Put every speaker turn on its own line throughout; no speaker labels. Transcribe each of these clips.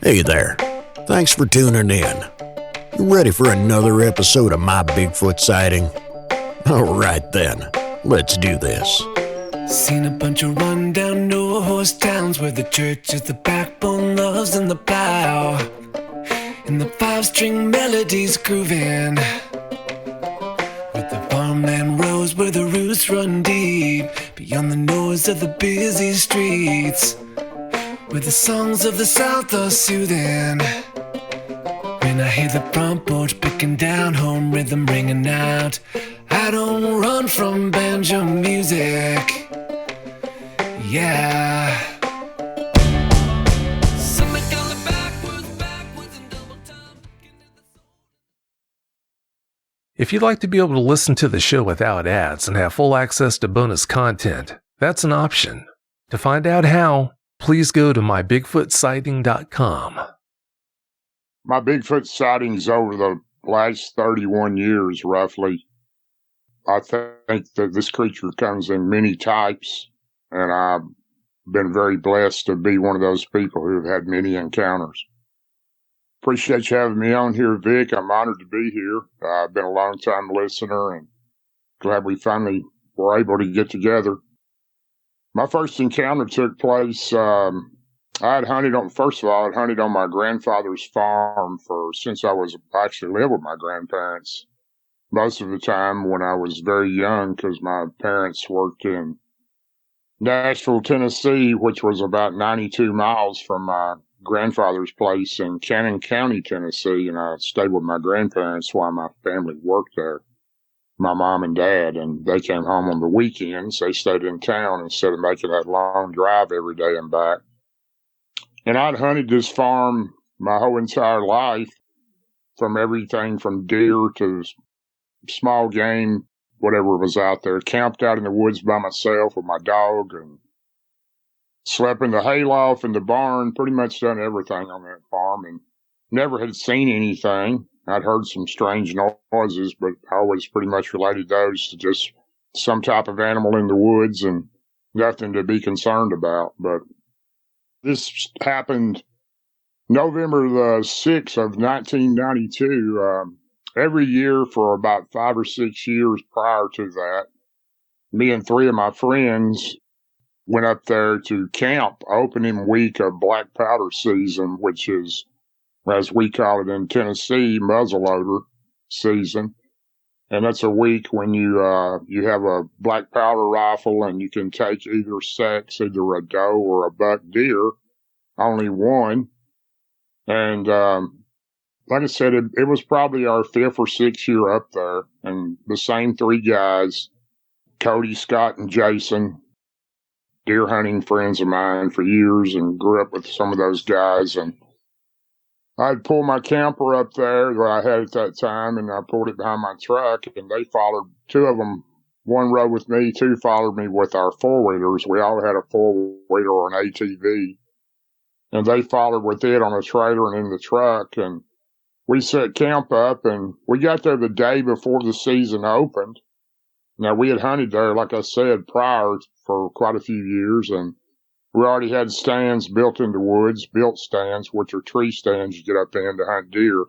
Hey there. Thanks for tuning in. You ready for another episode of My Bigfoot Sighting? Alright then, let's do this.
Seen a bunch of rundown no-horse towns where the church is the backbone, love's in the plow, and the five-string melodies grooving, with the farmland rows where the roots run deep, beyond the noise of the busy streets, where the songs of the South are soothing. When I hear the front porch picking down, home rhythm ringing out, I don't run from banjo music. Yeah.
If you'd like to be able to listen to the show without ads and have full access to bonus content, that's an option. To find out how, please go to mybigfootsighting.com.
My Bigfoot sightings over the last 31 years, roughly, I think that this creature comes in many types, and I've been very blessed to be one of those people who have had many encounters. Appreciate you having me on here, Vic. I'm honored to be here. I've been a long-time listener and glad we finally were able to get together. My first encounter took place, I had hunted on my grandfather's farm since I actually lived with my grandparents most of the time when I was very young, because my parents worked in Nashville, Tennessee, which was about 92 miles from my grandfather's place in Cannon County, Tennessee, and I stayed with my grandparents while my family worked there, my mom and dad, and they came home on the weekends. They stayed in town instead of making that long drive every day and back. And I'd hunted this farm my whole entire life, from everything from deer to small game, whatever was out there. Camped out in the woods by myself with my dog and slept in the hayloft in the barn. Pretty much done everything on that farm and never had seen anything. I'd heard some strange noises, but I always pretty much related those to just some type of animal in the woods and nothing to be concerned about. But this happened November the 6th of 1992. Every year for about 5 or 6 years prior to that, me and 3 of my friends went up there to camp opening week of black powder season, which is, as we call it in Tennessee, muzzleloader season. And that's a week when you have a black powder rifle and you can take either sex, either a doe or a buck deer, only one. And, like I said, it was probably our 5th or 6th year up there, and the same 3 guys, Cody, Scott, and Jason, deer hunting friends of mine for years, and grew up with some of those guys. And I'd pull my camper up there that I had at that time, and I pulled it behind my truck, and they followed. 2 of them, one rode with me, 2 followed me with our 4-wheelers. We all had a 4-wheeler or an ATV, and they followed with it on a trailer and in the truck, and we set camp up, and we got there the day before the season opened. Now, we had hunted there, like I said, prior for quite a few years, and we already had stands built in the woods, built stands, which are tree stands you get up in to hunt deer.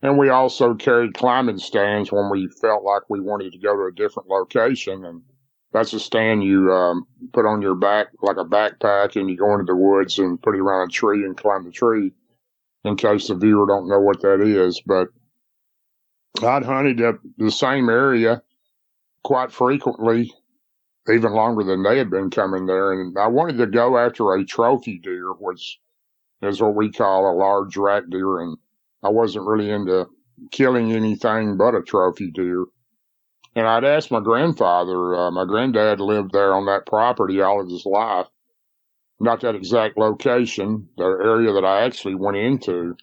And we also carried climbing stands when we felt like we wanted to go to a different location. And that's a stand you put on your back like a backpack, and you go into the woods and put it around a tree and climb the tree, in case the viewer don't know what that is. But I'd hunted up the same area quite frequently, even longer than they had been coming there. And I wanted to go after a trophy deer, which is what we call a large rack deer. And I wasn't really into killing anything but a trophy deer. And I'd asked my grandfather, my granddad lived there on that property all of his life. Not that exact location, the area that I actually went into.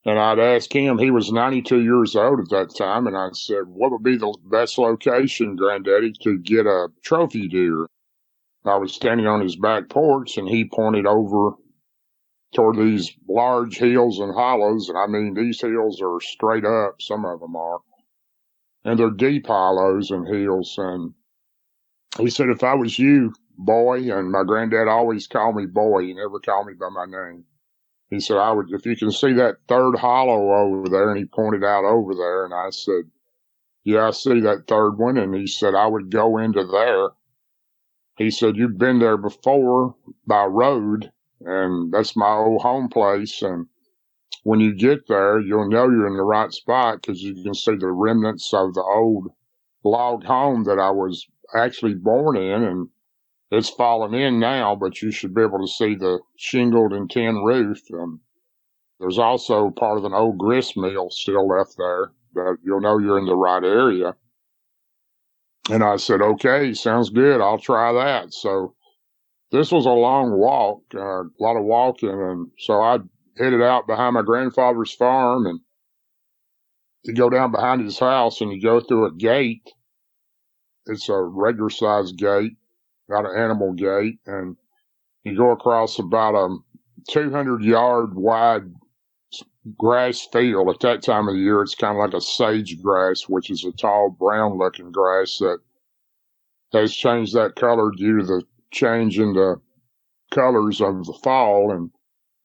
And I'd asked him, he was 92 years old at that time, and I said, what would be the best location, Granddaddy, to get a trophy deer? I was standing on his back porch, and he pointed over toward these large hills and hollows. And I mean, these hills are straight up, some of them are. And they're deep hollows and hills. And he said, if I was you, boy, and my granddad always called me boy. He never called me by my name. He said, if you can see that third hollow over there, and he pointed out over there, and I said, yeah, I see that third one, and he said, I would go into there. He said, you've been there before by road, and that's my old home place, and when you get there, you'll know you're in the right spot because you can see the remnants of the old log home that I was actually born in, and it's fallen in now, but you should be able to see the shingled and tin roof. There's also part of an old grist mill still left there, but you'll know you're in the right area. And I said, okay, sounds good. I'll try that. So this was a long walk, a lot of walking. And so I headed out behind my grandfather's farm, and you go down behind his house and you go through a gate. It's a regular sized gate, not an animal gate. And you go across about a 200-yard wide grass field. At that time of the year, it's kind of like a sage grass, which is a tall brown looking grass that has changed that color due to the change in the colors of the fall. And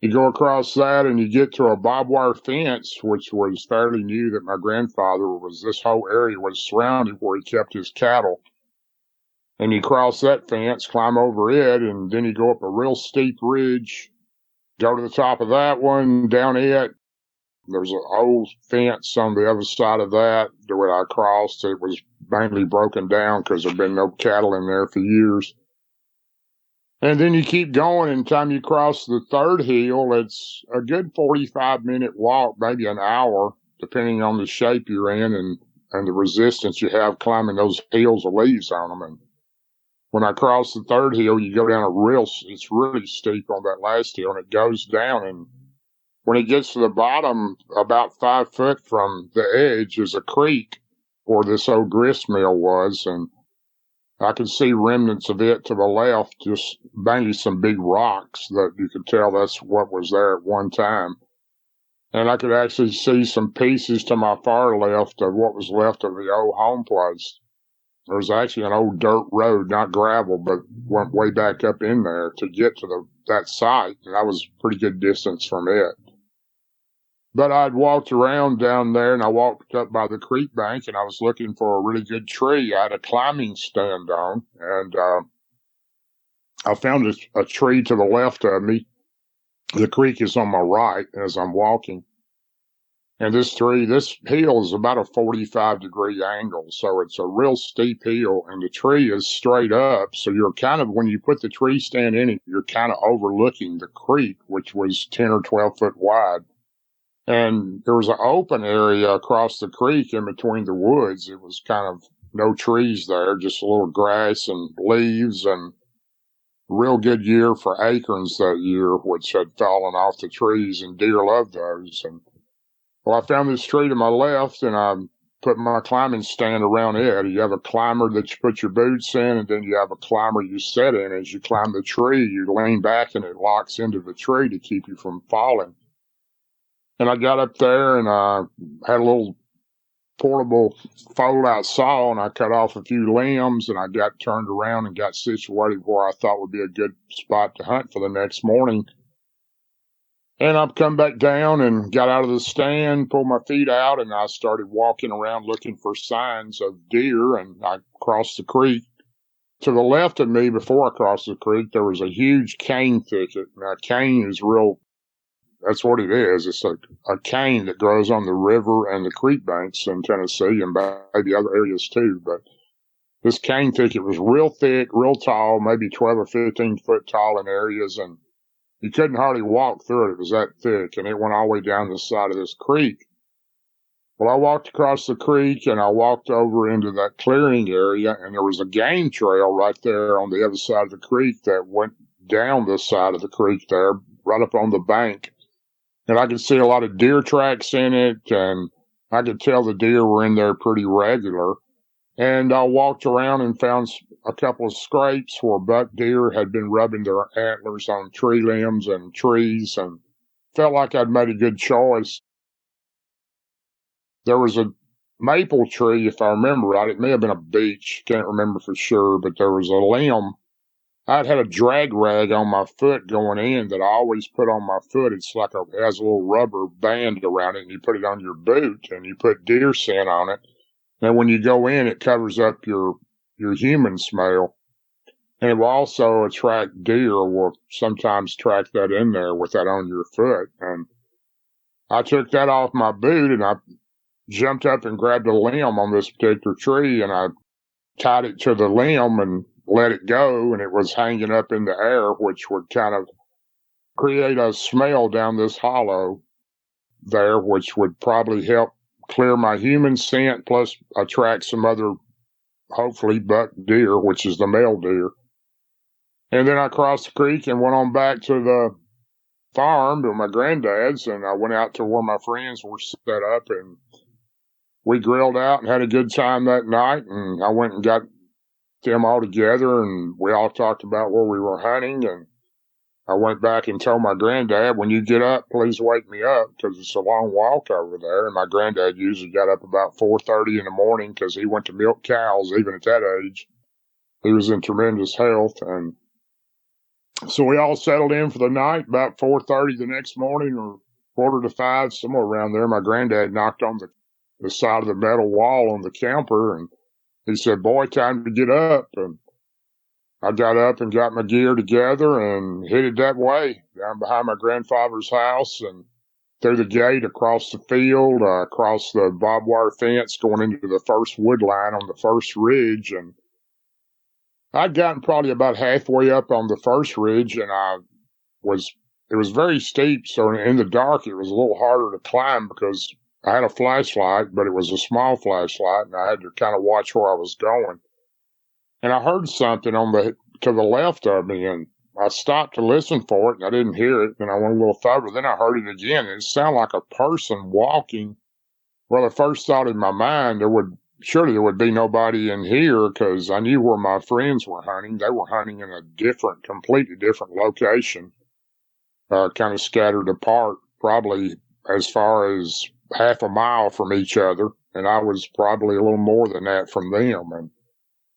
you go across that and you get to a barbed wire fence, which was fairly new that my grandfather this whole area was surrounded where he kept his cattle. And you cross that fence, climb over it, and then you go up a real steep ridge, go to the top of that one, down it. There's an old fence on the other side of that. The way I crossed, it was mainly broken down because there'd been no cattle in there for years. And then you keep going, and time you cross the third hill, it's a good 45-minute walk, maybe an hour, depending on the shape you're in and the resistance you have climbing those hills of leaves on them. And when I cross the third hill, you go down it's really steep on that last hill, and it goes down. And when it gets to the bottom, about 5 foot from the edge is a creek where this old grist mill was. And I could see remnants of it to the left, just mainly some big rocks that you could tell that's what was there at one time. And I could actually see some pieces to my far left of what was left of the old home place. There was actually an old dirt road, not gravel, but went way back up in there to get to that site. And I was a pretty good distance from it. But I'd walked around down there, and I walked up by the creek bank, and I was looking for a really good tree I had a climbing stand on. And I found a tree to the left of me. The creek is on my right as I'm walking. And this hill is about a 45-degree angle, so it's a real steep hill, and the tree is straight up. So you're kind of, when you put the tree stand in it, you're kind of overlooking the creek, which was 10 or 12 foot wide. And there was an open area across the creek in between the woods. It was kind of no trees there, just a little grass and leaves, and real good year for acorns that year, which had fallen off the trees, and deer loved those. And well, I found this tree to my left, and I put my climbing stand around it. You have a climber that you put your boots in, and then you have a climber you sit in. As you climb the tree, you lean back, and it locks into the tree to keep you from falling. And I got up there, and I had a little portable fold-out saw, and I cut off a few limbs, and I got turned around and got situated where I thought would be a good spot to hunt for the next morning. And I've come back down and got out of the stand, pulled my feet out, and I started walking around looking for signs of deer, and I crossed the creek. To the left of me, before I crossed the creek, there was a huge cane thicket. Now, cane is that's what it is. It's a cane that grows on the river and the creek banks in Tennessee and maybe other areas too. But this cane thicket was real thick, real tall, maybe 12 or 15 foot tall in areas, and you couldn't hardly walk through it. It was that thick, and it went all the way down the side of this creek. Well, I walked across the creek, and I walked over into that clearing area, and there was a game trail right there on the other side of the creek that went down the side of the creek there, right up on the bank. And I could see a lot of deer tracks in it, and I could tell the deer were in there pretty regular. And I walked around and found a couple of scrapes where buck deer had been rubbing their antlers on tree limbs and trees, and felt like I'd made a good choice. There was a maple tree, if I remember right. It may have been a beech, can't remember for sure, but there was a limb I'd had a drag rag on my foot going in that I always put on my foot. It has a little rubber band around it, and you put it on your boot, and you put deer scent on it. And when you go in, it covers up your human smell. And it will also attract deer, or will sometimes track that in there with that on your foot. And I took that off my boot, and I jumped up and grabbed a limb on this particular tree, and I tied it to the limb and let it go, and it was hanging up in the air, which would kind of create a smell down this hollow there, which would probably help clear my human scent, plus attract some other, hopefully, buck deer, which is the male deer. And then I crossed the creek and went on back to the farm to my granddad's, and I went out to where my friends were set up, and we grilled out and had a good time that night. And I went and got them all together, and we all talked about where we were hunting. And I went back and told my granddad, when you get up, please wake me up, because it's a long walk over there. And my granddad usually got up about 4:30 in the morning because he went to milk cows even at that age. He was in tremendous health. And so we all settled in for the night. About 4:30 the next morning, or 4:45, somewhere around there, my granddad knocked on the side of the metal wall on the camper, and he said, "Boy, time to get up." And I got up and got my gear together and headed that way, down behind my grandfather's house and through the gate, across the field, across the barbed wire fence, going into the first wood line on the first ridge. And I'd gotten probably about halfway up on the first ridge, and it was very steep. So in the dark, it was a little harder to climb because I had a flashlight, but it was a small flashlight, and I had to kind of watch where I was going. And I heard something to the left of me, and I stopped to listen for it, and I didn't hear it. And I went a little further. Then I heard it again, and it sounded like a person walking. Well, the first thought in my mind, surely there would be nobody in here, because I knew where my friends were hunting. They were hunting in a completely different location, kind of scattered apart, probably as far as half a mile from each other. And I was probably a little more than that from them. And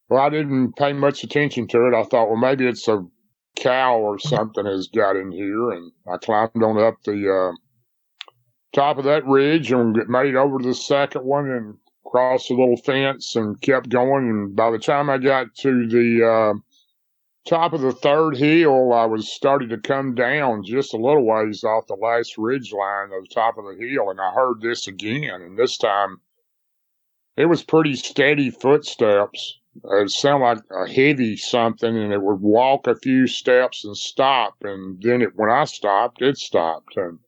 well, I didn't pay much attention to it. I thought, well, maybe it's a cow or something has got in here. And I climbed on up the top of that ridge and made over to the second one and crossed the little fence and kept going. And by the time I got to the top of the third hill, I was starting to come down just a little ways off the last ridge line of the top of the hill. And I heard this again. And this time it was pretty steady footsteps. It sounded like a heavy something, and it would walk a few steps and stop. And then when I stopped, it stopped. And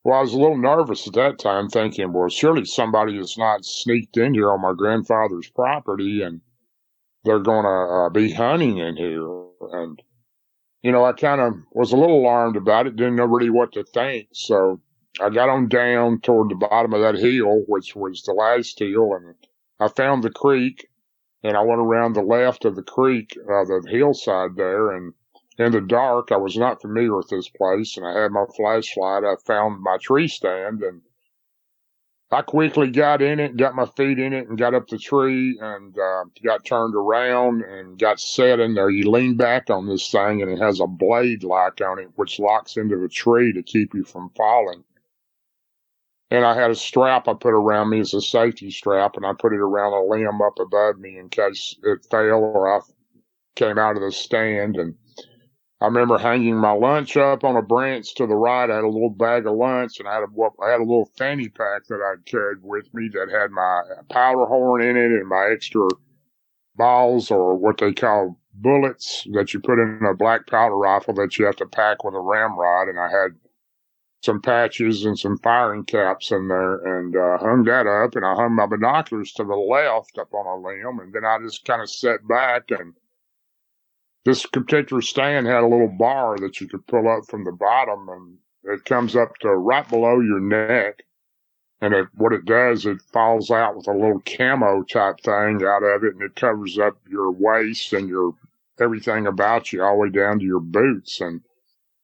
well, I was a little nervous at that time, thinking, well, surely somebody has not sneaked in here on my grandfather's property, and they're going to be hunting in here. And, I kind of was a little alarmed about it, didn't know really what to think. So I got on down toward the bottom of that hill, which was the last hill, and I found the creek. And I went around the left of the creek, the hillside there, and in the dark, I was not familiar with this place, and I had my flashlight. I found my tree stand, and I quickly got in it, got my feet in it, and got up the tree, and got turned around and got set in there. You lean back on this thing, and it has a blade lock on it, which locks into the tree to keep you from falling. And I had a strap I put around me as a safety strap, and I put it around a limb up above me in case it fell or I came out of the stand. And I remember hanging my lunch up on a branch to the right. I had a little bag of lunch, and I had a little fanny pack that I'd carried with me that had my powder horn in it and my extra balls, or what they call bullets, that you put in a black powder rifle that you have to pack with a ramrod. And I had some patches and some firing caps in there, and hung that up, and I hung my binoculars to the left up on a limb, and then I just kind of sat back. And this particular stand had a little bar that you could pull up from the bottom, and it comes up to right below your neck, and what it does, it falls out with a little camo type thing out of it, and it covers up your waist and your everything about you all the way down to your boots, and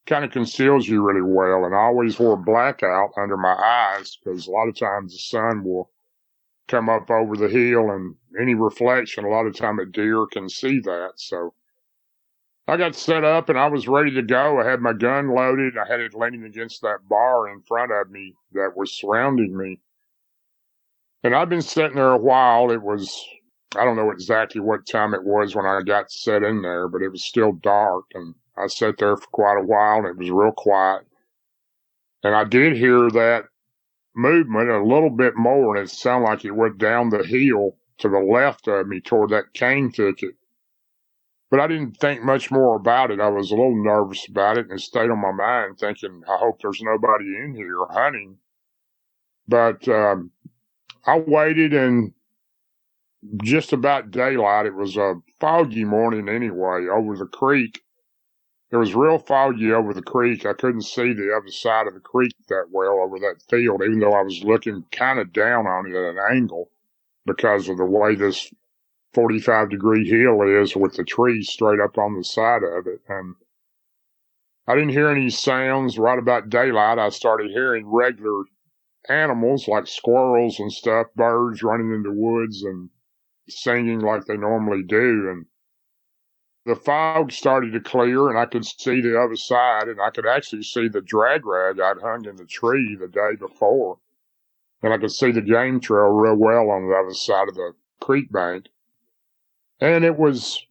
kind of conceals you really well. And I always wore blackout under my eyes, because a lot of times the sun will come up over the hill, and any reflection, a lot of time a deer can see that. So I got set up and I was ready to go. I had my gun loaded. I had it leaning against that bar in front of me that was surrounding me. And I'd been sitting there a while. It was, I don't know exactly what time it was when I got set in there, but it was still dark. And I sat there for quite a while and it was real quiet. And I did hear that movement a little bit more, and it sounded like it went down the hill to the left of me toward that cane thicket. But I didn't think much more about it. I was a little nervous about it, and it stayed on my mind, thinking, I hope there's nobody in here hunting. But I waited, and just about daylight, it was a foggy morning anyway, over the creek. It was real foggy over the creek. I couldn't see the other side of the creek that well over that field, even though I was looking kind of down on it at an angle because of the way this 45-degree hill is with the trees straight up on the side of it. And I didn't hear any sounds. Right about daylight, I started hearing regular animals like squirrels and stuff, birds running in the woods and singing like they normally do. And the fog started to clear, and I could see the other side, and I could actually see the drag rag I'd hung in the tree the day before. And I could see the game trail real well on the other side of the creek bank. And it was,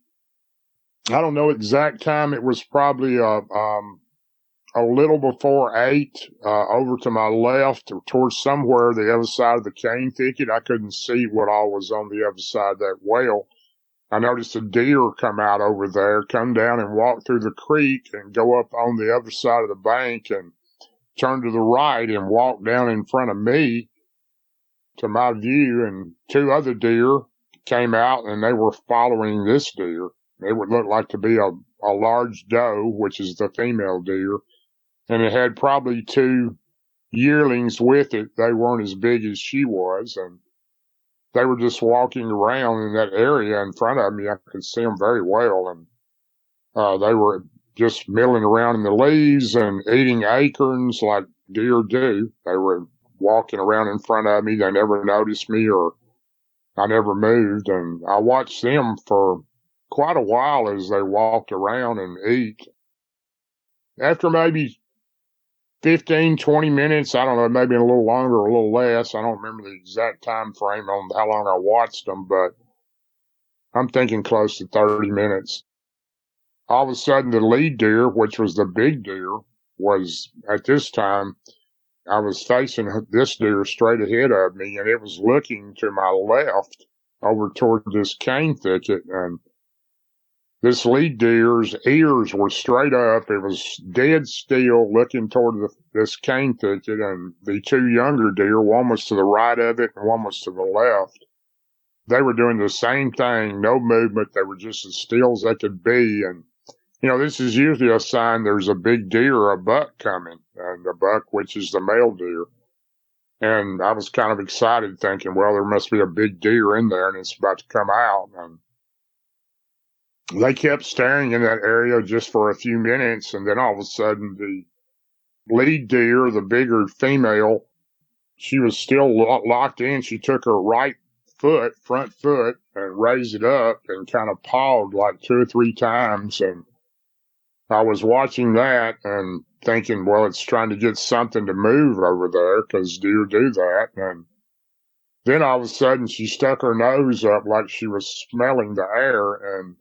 I don't know exact time, it was probably a little before 8, over to my left, towards somewhere the other side of the cane thicket. I couldn't see what all was on the other side of that well. I noticed a deer come out over there, come down and walk through the creek and go up on the other side of the bank and turn to the right and walk down in front of me to my view. And 2 other deer came out and they were following this deer. It would look like to be a large doe, which is the female deer. And it had probably 2 yearlings with it. They weren't as big as she was. And they were just walking around in that area in front of me. I could see them very well. And they were just milling around in the leaves and eating acorns like deer do. They were walking around in front of me. They never noticed me, or I never moved. And I watched them for quite a while as they walked around and eat. After maybe 15, 20 minutes, I don't know, maybe a little longer or a little less. I don't remember the exact time frame on how long I watched them, but I'm thinking close to 30 minutes. All of a sudden, the lead deer, which was the big deer, was at this time, I was facing this deer straight ahead of me, and it was looking to my left over toward this cane thicket. And this lead deer's ears were straight up. It was dead still, looking toward this cane thicket. And the 2 younger deer, one was to the right of it and one was to the left. They were doing the same thing, no movement. They were just as still as they could be. And, you know, this is usually a sign there's a big deer or a buck coming, and the buck, which is the male deer. And I was kind of excited, thinking, well, there must be a big deer in there and it's about to come out. And they kept staring in that area just for a few minutes, and then all of a sudden the lead deer, the bigger female, she was still locked in. She took her right foot, front foot, and raised it up and kind of pawed like 2 or 3 times. And I was watching that and thinking, well, it's trying to get something to move over there because deer do that. And then all of a sudden she stuck her nose up like she was smelling the air, and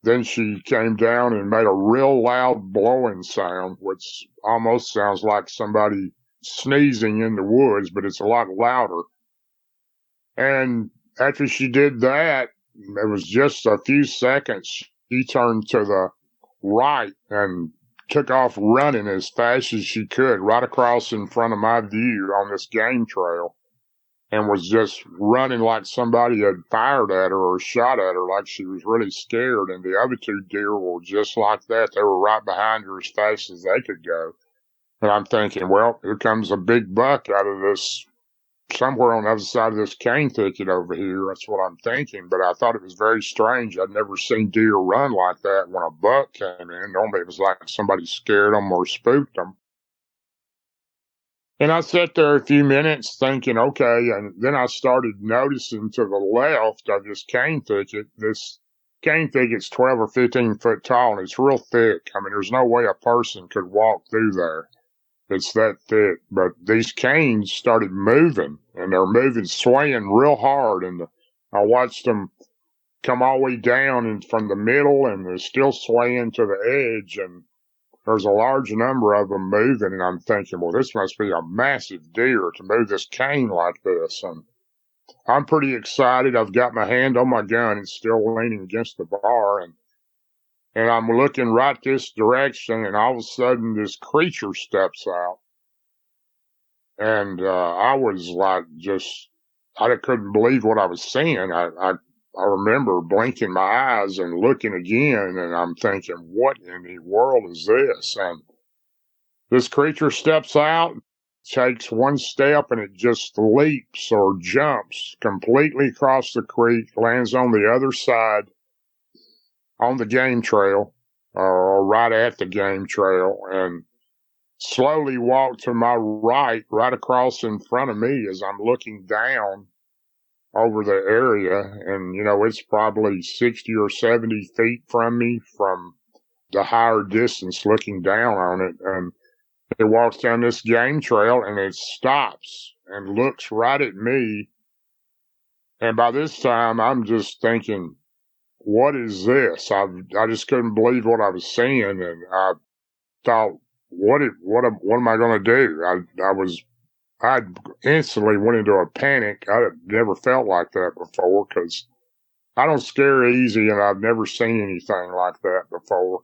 then she came down and made a real loud blowing sound, which almost sounds like somebody sneezing in the woods, but it's a lot louder. And after she did that, it was just a few seconds, she turned to the right and took off running as fast as she could, right across in front of my view on this game trail, and was just running like somebody had fired at her or shot at her, like she was really scared. And the other 2 deer were just like that. They were right behind her as fast as they could go. And I'm thinking, well, here comes a big buck out of this, somewhere on the other side of this cane thicket over here. That's what I'm thinking. But I thought it was very strange. I'd never seen deer run like that when a buck came in. Normally it was like somebody scared them or spooked them. And I sat there a few minutes thinking, okay, and then I started noticing to the left of this cane thicket, this cane thicket's 12 or 15 foot tall, and it's real thick. I mean, there's no way a person could walk through there. It's that thick. But these canes started moving, and they're moving, swaying real hard. And I watched them come all the way down and from the middle, and they're still swaying to the edge. And there's a large number of them moving. And I'm thinking, well, this must be a massive deer to move this cane like this. And I'm pretty excited. I've got my hand on my gun. It's still leaning against the bar. And I'm looking right this direction, and all of a sudden this creature steps out. And I was like, I couldn't believe what I was seeing. I remember blinking my eyes and looking again, and I'm thinking, what in the world is this? And this creature steps out, takes one step, and it just leaps or jumps completely across the creek, lands on the other side on the game trail, or right at the game trail, and slowly walked to my right across in front of me as I'm looking down over the area. And, it's probably 60 or 70 feet from me from the higher distance looking down on it. And it walks down this game trail, and it stops and looks right at me. And by this time, I'm just thinking, what is this? I just couldn't believe what I was seeing, and I thought, what am I going to do? I instantly went into a panic. I had never felt like that before, because I don't scare easy, and I've never seen anything like that before.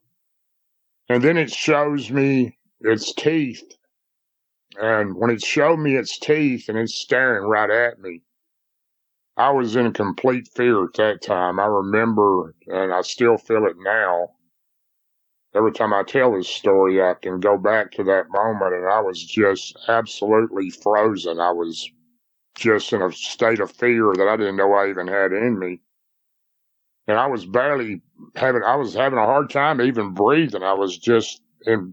And then it shows me its teeth, and when it showed me its teeth and it's staring right at me, I was in complete fear at that time. I remember, and I still feel it now. Every time I tell this story, I can go back to that moment, and I was just absolutely frozen. I was just in a state of fear that I didn't know I even had in me. And I was having a hard time even breathing. I was just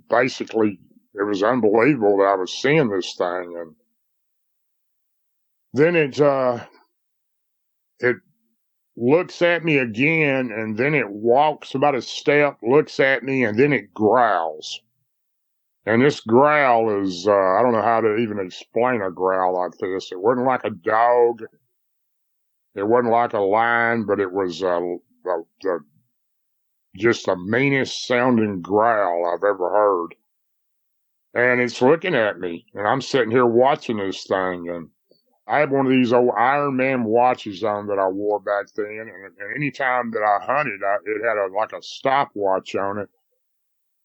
basically, it was unbelievable that I was seeing this thing. And then it looks at me again, and then it walks about a step, looks at me, and then it growls. And this growl is, I don't know how to even explain a growl like this. It wasn't like a dog. It wasn't like a lion, but it was just the meanest sounding growl I've ever heard. And it's looking at me, and I'm sitting here watching this thing, and I had one of these old Iron Man watches on that I wore back then, and any time that I hunted, it had like a stopwatch on it,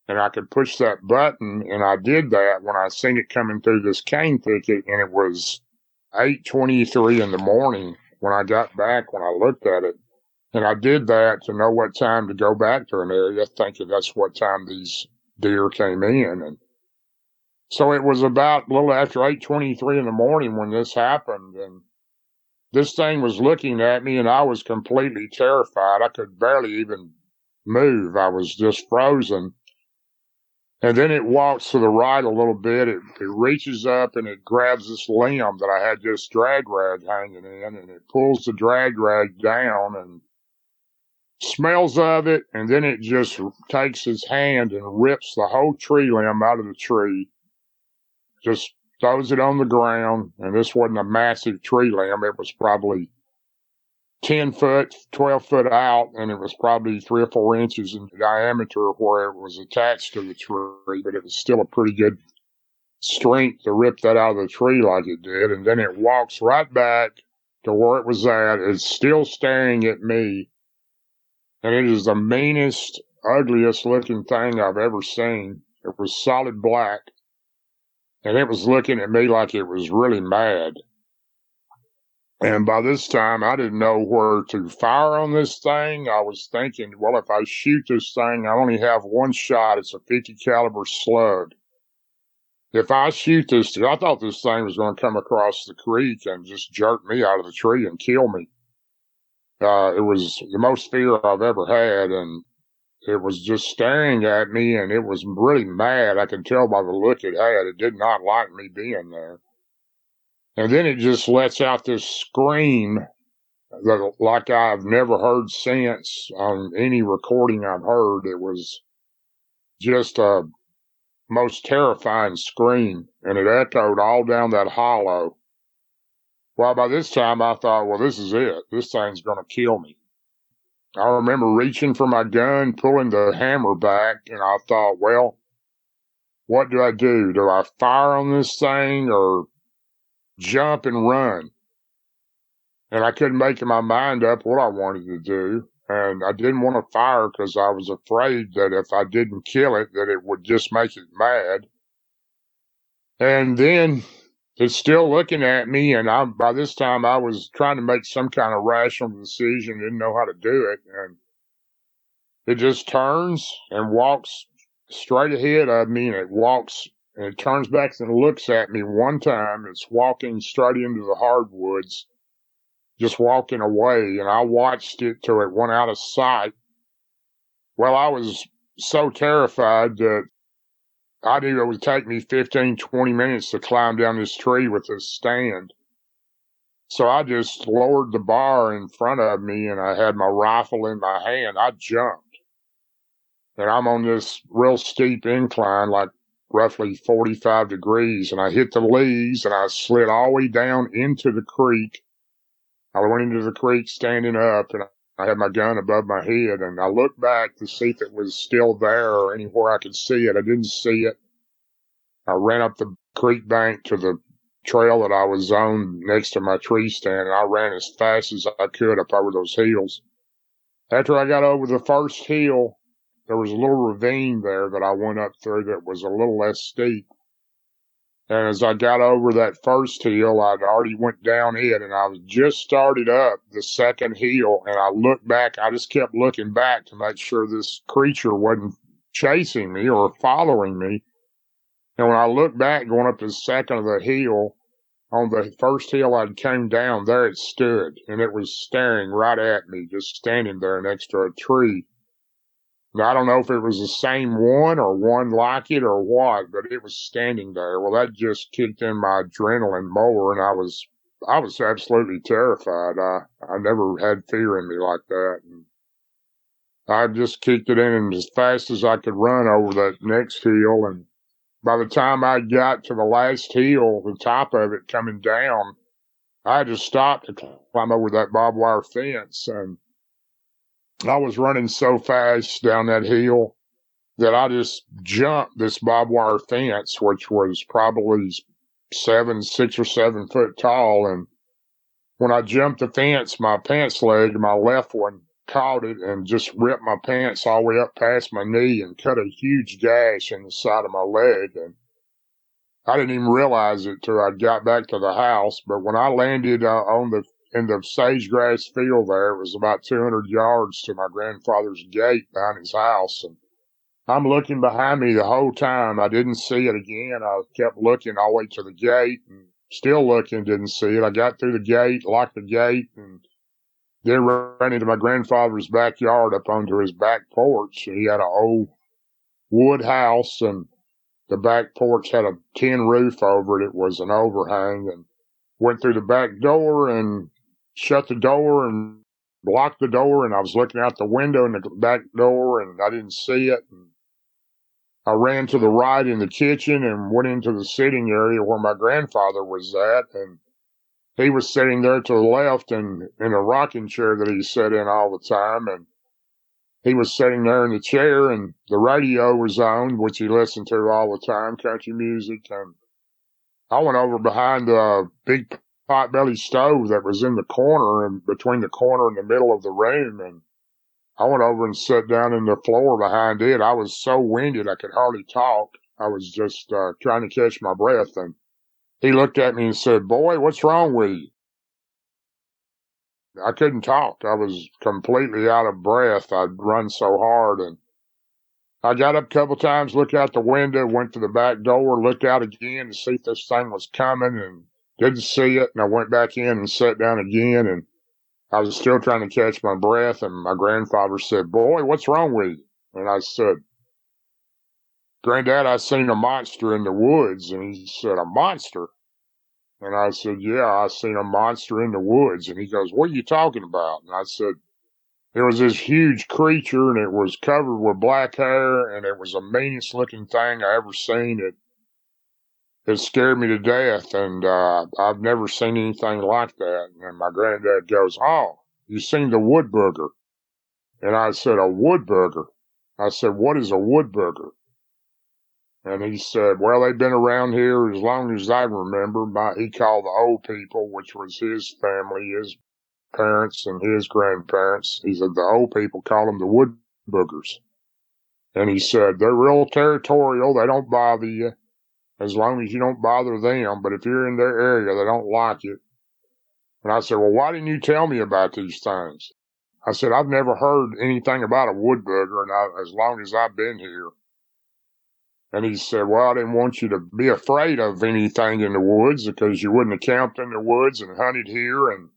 and I could push that button, and I did that when I seen it coming through this cane thicket, and it was 8:23 in the morning when I got back, when I looked at it, and I did that to know what time to go back to an area, thinking that's what time these deer came in. And so it was about a little after 8:23 in the morning when this happened, and this thing was looking at me, and I was completely terrified. I could barely even move. I was just frozen. And then it walks to the right a little bit. It reaches up, and it grabs this limb that I had this drag rag hanging in, and it pulls the drag rag down and smells of it, and then it just takes his hand and rips the whole tree limb out of the tree. Just throws it on the ground, and this wasn't a massive tree limb. It was probably 10 foot, 12 foot out, and it was probably 3 or 4 inches in diameter where it was attached to the tree, but it was still a pretty good strength to rip that out of the tree like it did. And then it walks right back to where it was at. It's still staring at me, and it is the meanest, ugliest looking thing I've ever seen. It was solid black. And it was looking at me like it was really mad. And by this time, I didn't know where to fire on this thing. I was thinking, well, if I shoot this thing, I only have one shot. It's a 50 caliber slug. If I shoot this, I thought this thing was going to come across the creek and just jerk me out of the tree and kill me. It was the most fear I've ever had, and it was just staring at me, and it was really mad. I could tell by the look it had. It did not like me being there. And then it just lets out this scream, like I've never heard since on any recording I've heard. It was just a most terrifying scream, and it echoed all down that hollow. Well, by this time I thought, well, this is it. This thing's going to kill me. I remember reaching for my gun, pulling the hammer back, and I thought, well, what do I do? Do I fire on this thing or jump and run? And I couldn't make my mind up what I wanted to do. And I didn't want to fire because I was afraid that if I didn't kill it, that it would just make it mad. And then it's still looking at me, and by this time I was trying to make some kind of rational decision, didn't know how to do it. And it just turns and walks straight ahead of me, and it turns back and looks at me one time. It's walking straight into the hardwoods, just walking away, and I watched it till it went out of sight. Well, I was so terrified that I knew it would take me 15, 20 minutes to climb down this tree with this stand. So I just lowered the bar in front of me, and I had my rifle in my hand. I jumped. And I'm on this real steep incline, like roughly 45 degrees, and I hit the leaves, and I slid all the way down into the creek. I went into the creek standing up, and I had my gun above my head, and I looked back to see if it was still there or anywhere I could see it. I didn't see it. I ran up the creek bank to the trail that I was on next to my tree stand, and I ran as fast as I could up over those hills. After I got over the first hill, there was a little ravine there that I went up through that was a little less steep. And as I got over that first hill, I'd already went down it, and I was just started up the second hill, and I looked back. I just kept looking back to make sure this creature wasn't chasing me or following me. And when I looked back going up the second of the hill, on the first hill I came down, there it stood, and it was staring right at me, just standing there next to a tree. Now, I don't know if it was the same one or one like it or what, but it was standing there. Well, that just kicked in my adrenaline more, and I was absolutely terrified. I never had fear in me like that. And I just kicked it in as fast as I could run over that next hill, and by the time I got to the last hill, the top of it coming down, I just stopped to climb over that barbed wire fence, and I was running so fast down that hill that I just jumped this barbed wire fence, which was probably 6 or 7 foot tall. And when I jumped the fence, my pants leg, my left one, caught it and just ripped my pants all the way up past my knee and cut a huge gash in the side of my leg. And I didn't even realize it till I got back to the house. But when I landed in the sage-grass field there, it was about 200 yards to my grandfather's gate behind his house. And I'm looking behind me the whole time. I didn't see it again. I kept looking all the way to the gate and still looking, didn't see it. I got through the gate, locked the gate, and then ran into my grandfather's backyard up onto his back porch. He had an old wood house, and the back porch had a tin roof over it. It was an overhang, and went through the back door and shut the door and blocked the door, and I was looking out the window in the back door, and I didn't see it. And I ran to the right in the kitchen and went into the sitting area where my grandfather was at, and he was sitting there to the left and in a rocking chair that he sat in all the time, and he was sitting there in the chair, and the radio was on, which he listened to all the time, country music. And I went over behind the big potbelly stove that was in the corner and between the corner and the middle of the room, and I went over and sat down in the floor behind it. I was so winded I could hardly talk. I was just trying to catch my breath, and he looked at me and said, "Boy, what's wrong with you?" I couldn't talk. I was completely out of breath. I'd run so hard, and I got up a couple times, looked out the window, went to the back door, looked out again to see if this thing was coming, and didn't see it. And I went back in and sat down again, and I was still trying to catch my breath. And my grandfather said, "Boy, what's wrong with you?" And I said, "Granddad, I seen a monster in the woods." And he said, "A monster?" And I said, yeah, I seen a monster in the woods. And he goes, what are you talking about? And I said, it was this huge creature, and it was covered with black hair, and it was the meanest looking thing I ever seen. It scared me to death, and I've never seen anything like that. And my granddad goes, oh, you seen the wood booger? And I said, a wood booger? I said, what is a wood booger? And he said, well, they've been around here as long as I remember. He called the old people, which was his family, his parents and his grandparents. He said, the old people call them the wood boogers. And he said, they're real territorial. They don't bother you as long as you don't bother them. But if you're in their area, they don't like it. And I said, well, why didn't you tell me about these things? I said, I've never heard anything about a wood booger as long as I've been here. And he said, well, I didn't want you to be afraid of anything in the woods because you wouldn't have camped in the woods and hunted here and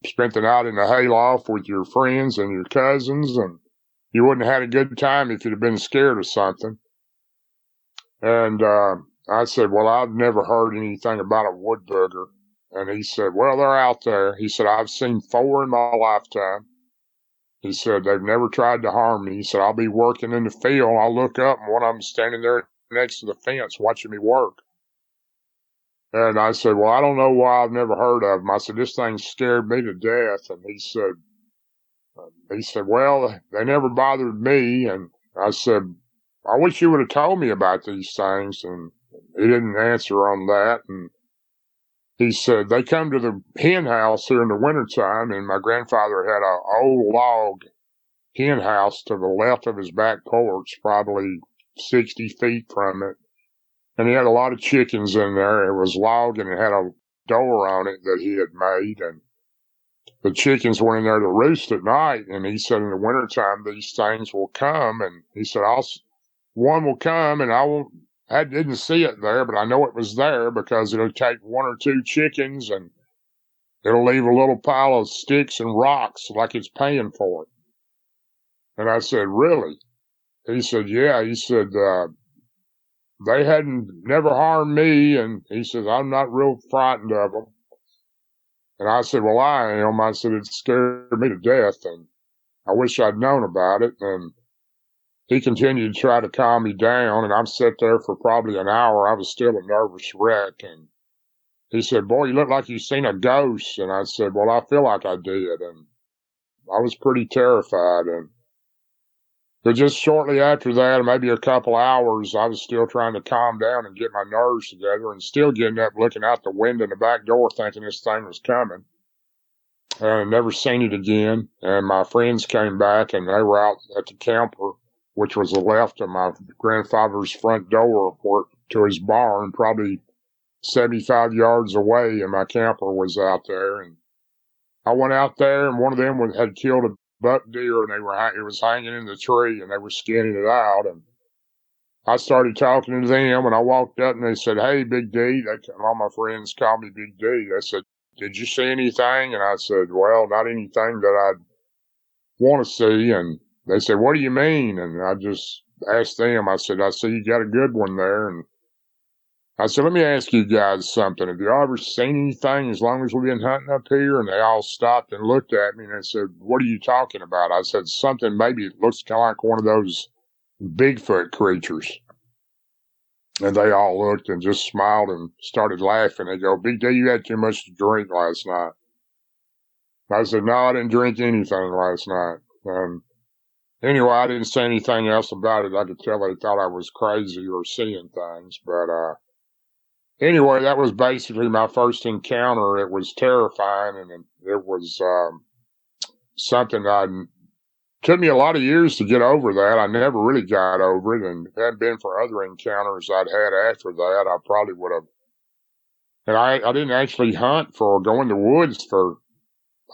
spent the night in the hayloft with your friends and your cousins, and you wouldn't have had a good time if you'd have been scared of something. And I said, well, I've never heard anything about a wood booger. And he said, well, they're out there. He said, I've seen 4 in my lifetime. He said, they've never tried to harm me. He said, I'll be working in the field. I'll look up, and one of them's standing there next to the fence watching me work. And I said, well, I don't know why I've never heard of them. I said, this thing scared me to death. And he said, well, they never bothered me. And I said, I wish you would have told me about these things. And he didn't answer on that. And he said, they come to the hen house here in the wintertime. And my grandfather had an old log hen house to the left of his back porch, probably 60 feet from it. And he had a lot of chickens in there. It was log, and it had a door on it that he had made. And the chickens went in there to roost at night. And he said, in the wintertime, these things will come. And he said, one will come, and I didn't see it there, but I know it was there because it'll take 1 or 2 chickens, and it'll leave a little pile of sticks and rocks like it's paying for it. And I said, really? He said, yeah. He said, they hadn't never harmed me, and he says, I'm not real frightened of them. And I said, well, I am. I said, it scared me to death, and I wish I'd known about it. And he continued to try to calm me down, and I sat there for probably an hour. I was still a nervous wreck, and he said, boy, you look like you've seen a ghost. And I said, well, I feel like I did, and I was pretty terrified. But just shortly after that, maybe a couple hours, I was still trying to calm down and get my nerves together, and still getting up, looking out the window in the back door, thinking this thing was coming. And I never seen it again. And my friends came back, and they were out at the camper, which was the left of my grandfather's front door to his barn, probably 75 yards away, and my camper was out there. And I went out there, and one of them had killed a buck deer, and it was hanging in the tree, and they were skinning it out. And I started talking to them, and I walked up, and they said, hey, Big D. All my friends call me Big D. They said, did you see anything? And I said, well, not anything that I'd want to see. And they said, what do you mean? And I just asked them, I said, I see you got a good one there. And I said, let me ask you guys something. Have you ever seen anything as long as we've been hunting up here? And they all stopped and looked at me, and they said, what are you talking about? I said, something maybe it looks kind of like one of those Bigfoot creatures. And they all looked and just smiled and started laughing. They go, Big D, you had too much to drink last night. I said, no, I didn't drink anything last night. Anyway, I didn't say anything else about it. I could tell they thought I was crazy or seeing things. But anyway, that was basically my first encounter. It was terrifying, and it was something took me a lot of years to get over that. I never really got over it, and if it hadn't been for other encounters I'd had after that, I probably would have. And I didn't actually hunt for going to woods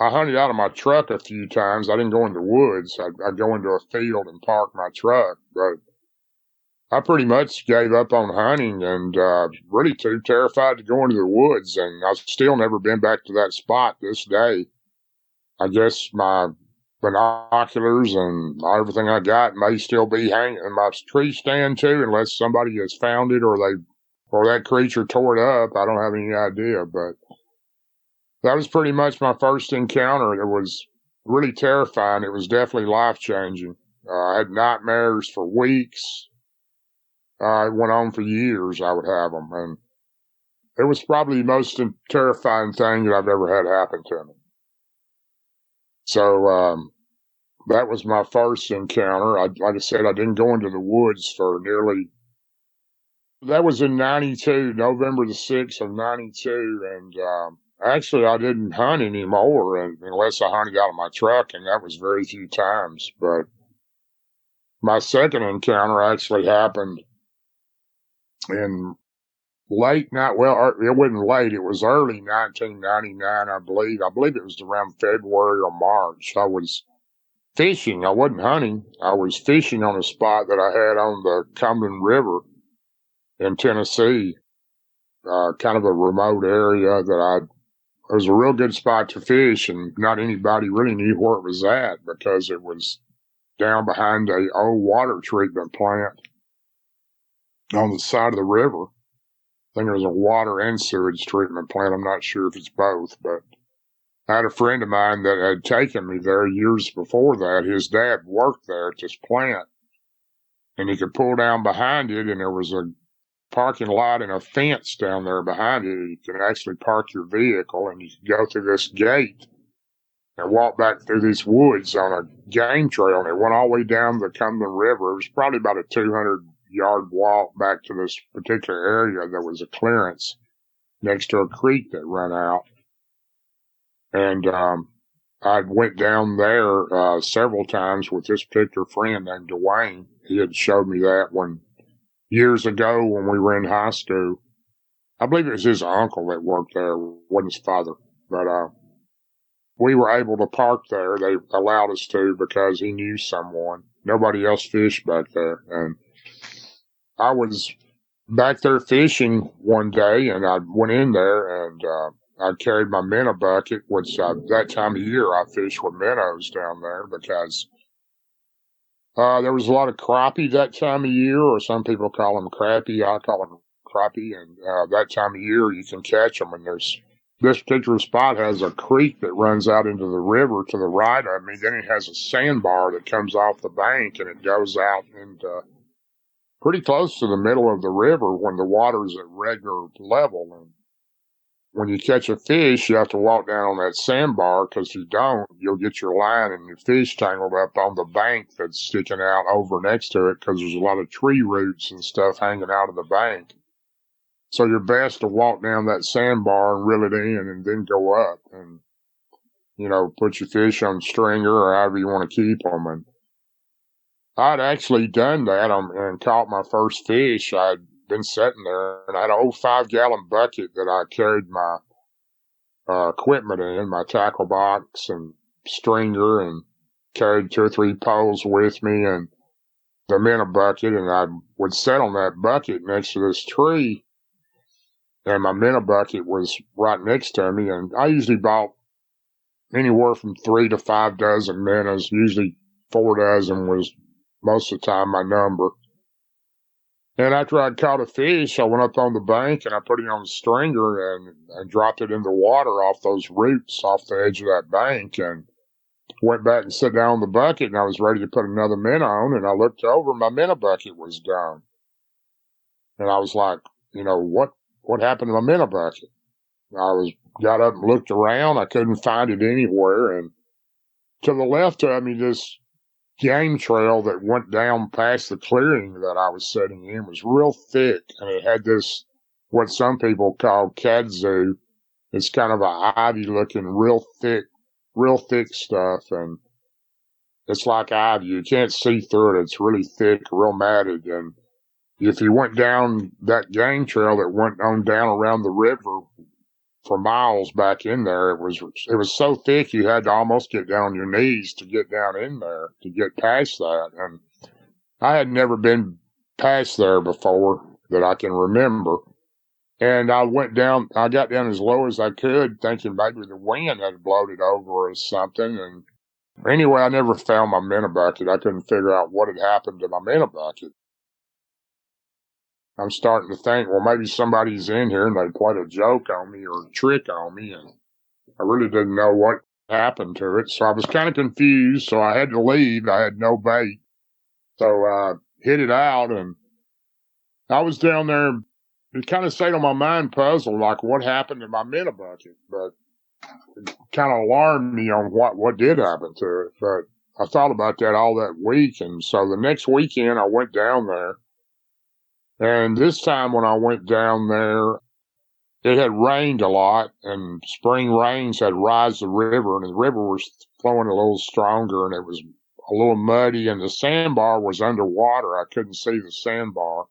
I hunted out of my truck a few times. I didn't go into woods. I'd go into a field and park my truck, but I pretty much gave up on hunting and really too terrified to go into the woods, and I've still never been back to that spot this day. I guess my binoculars and everything I got may still be hanging in my tree stand too, unless somebody has found it or they or that creature tore it up. I don't have any idea, but that was pretty much my first encounter. It was really terrifying. It was definitely life-changing. I had nightmares for weeks. It went on for years. I would have them, and it was probably the most terrifying thing that I've ever had happen to me. So that was my first encounter. Like I said, I didn't go into the woods for that was in 92, November the 6th of 92, and actually I didn't hunt anymore unless I hunted out of my truck, and that was very few times. But my second encounter actually happened in late night. Well, it wasn't late. It was early 1999, I believe. I believe it was around February or March. I was fishing. I wasn't hunting. I was fishing on a spot that I had on the Cumberland River in Tennessee, kind of a remote area it was a real good spot to fish, and not anybody really knew where it was at because it was down behind a old water treatment plant on the side of the river. I think it was a water and sewage treatment plant. I'm not sure if it's both, but I had a friend of mine that had taken me there years before that. His dad worked there at this plant, and he could pull down behind it, and there was a parking lot and a fence down there behind it. You can actually park your vehicle, and you could go through this gate and walk back through these woods on a game trail. And it went all the way down the Cumberland River. It was probably about a 200-yard walk back to this particular area. There was a clearance next to a creek that ran out. And I went down there several times with this particular friend named Dwayne. He had showed me that years ago when we were in high school. I believe it was his uncle that worked there, wasn't his father. But we were able to park there. They allowed us to because he knew someone. Nobody else fished back there. And I was back there fishing one day, and I went in there, and I carried my minnow bucket, which that time of year I fished with minnows down there because there was a lot of crappie that time of year, or some people call them crappie. I call them crappie, and that time of year you can catch them. And this particular spot has a creek that runs out into the river to the right of me. Then it has a sandbar that comes off the bank, and it goes out into pretty close to the middle of the river when the water's at regular level. And when you catch a fish, you have to walk down on that sandbar, because if you don't, you'll get your line and your fish tangled up on the bank that's sticking out over next to it, because there's a lot of tree roots and stuff hanging out of the bank. So you're best to walk down that sandbar and reel it in and then go up and, put your fish on stringer or however you want to keep them. And I'd actually done that and caught my first fish. I'd been sitting there, and I had an old 5-gallon bucket that I carried my equipment in, my tackle box and stringer, and carried 2 or 3 poles with me and the minnow bucket, and I would sit on that bucket next to this tree, and my minnow bucket was right next to me, and I usually bought anywhere from 3 to 5 dozen minnows. Usually 4 dozen was most of the time my number. And after I'd caught a fish, I went up on the bank and I put it on the stringer and dropped it in the water off those roots off the edge of that bank, and went back and sat down on the bucket, and I was ready to put another minnow on, and I looked over, my minnow bucket was gone. And I was like, what happened to my minnow bucket? Got up and looked around. I couldn't find it anywhere. And to the left of me, this game trail that went down past the clearing that I was sitting in was real thick, and it had this, what some people call kudzu. It's kind of a ivy looking, real thick stuff, and it's like ivy. You can't see through it. It's really thick, real matted, and if you went down that game trail that went on down around the river for miles back in there, it was so thick you had to almost get down on your knees to get down in there, to get past that. And I had never been past there before that I can remember. And I got down as low as I could, thinking maybe the wind had blown it over or something. And anyway, I never found my minnow bucket. I couldn't figure out what had happened to my minnow bucket. I'm starting to think, well, maybe somebody's in here and they played a joke on me or a trick on me, and I really didn't know what happened to it. So I was kind of confused, so I had to leave. I had no bait. So I hit it out, and I was down there. It kind of stayed on my mind puzzled, like what happened to my minnow bucket, but it kind of alarmed me on what did happen to it. But I thought about that all that week, and so the next weekend I went down there, and this time when I went down there, it had rained a lot, and spring rains had rised the river, and the river was flowing a little stronger, and it was a little muddy, and the sandbar was underwater. I couldn't see the sandbar.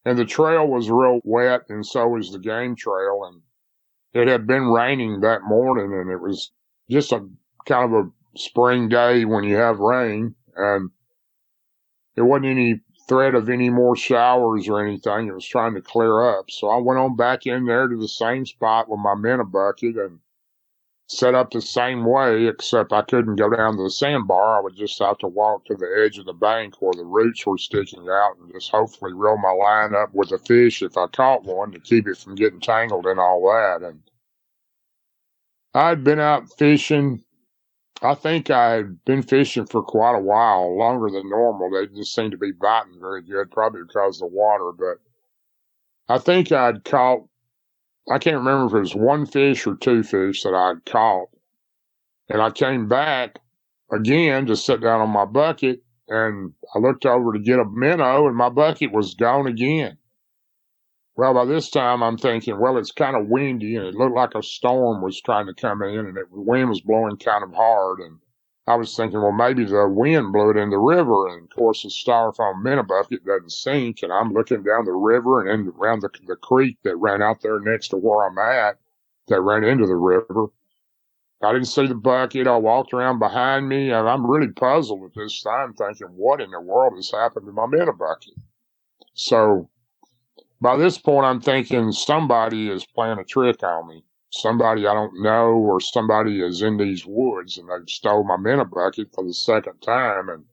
And the trail was real wet, and so was the game trail. And it had been raining that morning, and it was just a kind of a spring day when you have rain. And there wasn't any threat of any more showers or anything. It was trying to clear up. So I went on back in there to the same spot with my minnow bucket and set up the same way, except I couldn't go down to the sandbar. I would just have to walk to the edge of the bank where the roots were sticking out and just hopefully reel my line up with a fish if I caught one to keep it from getting tangled and all that. And I'd been out fishing. I think I had been fishing for quite a while, longer than normal. They didn't seem to be biting very good, probably because of the water. But I think I'd caught, I can't remember if it was one fish or two fish that I'd caught. And I came back again to sit down on my bucket, and I looked over to get a minnow, and my bucket was gone again. Well, by this time, I'm thinking, well, it's kind of windy, and it looked like a storm was trying to come in, and the wind was blowing kind of hard. And I was thinking, well, maybe the wind blew it in the river, and of course, the styrofoam minnow bucket doesn't sink. And I'm looking down the river and in, around the creek that ran out there next to where I'm at, that ran into the river. I didn't see the bucket. I walked around behind me, and I'm really puzzled at this time, thinking, what in the world has happened to my minnow bucket? So by this point, I'm thinking somebody is playing a trick on me. Somebody I don't know, or somebody is in these woods, and they've stole my minnow bucket for the second time. And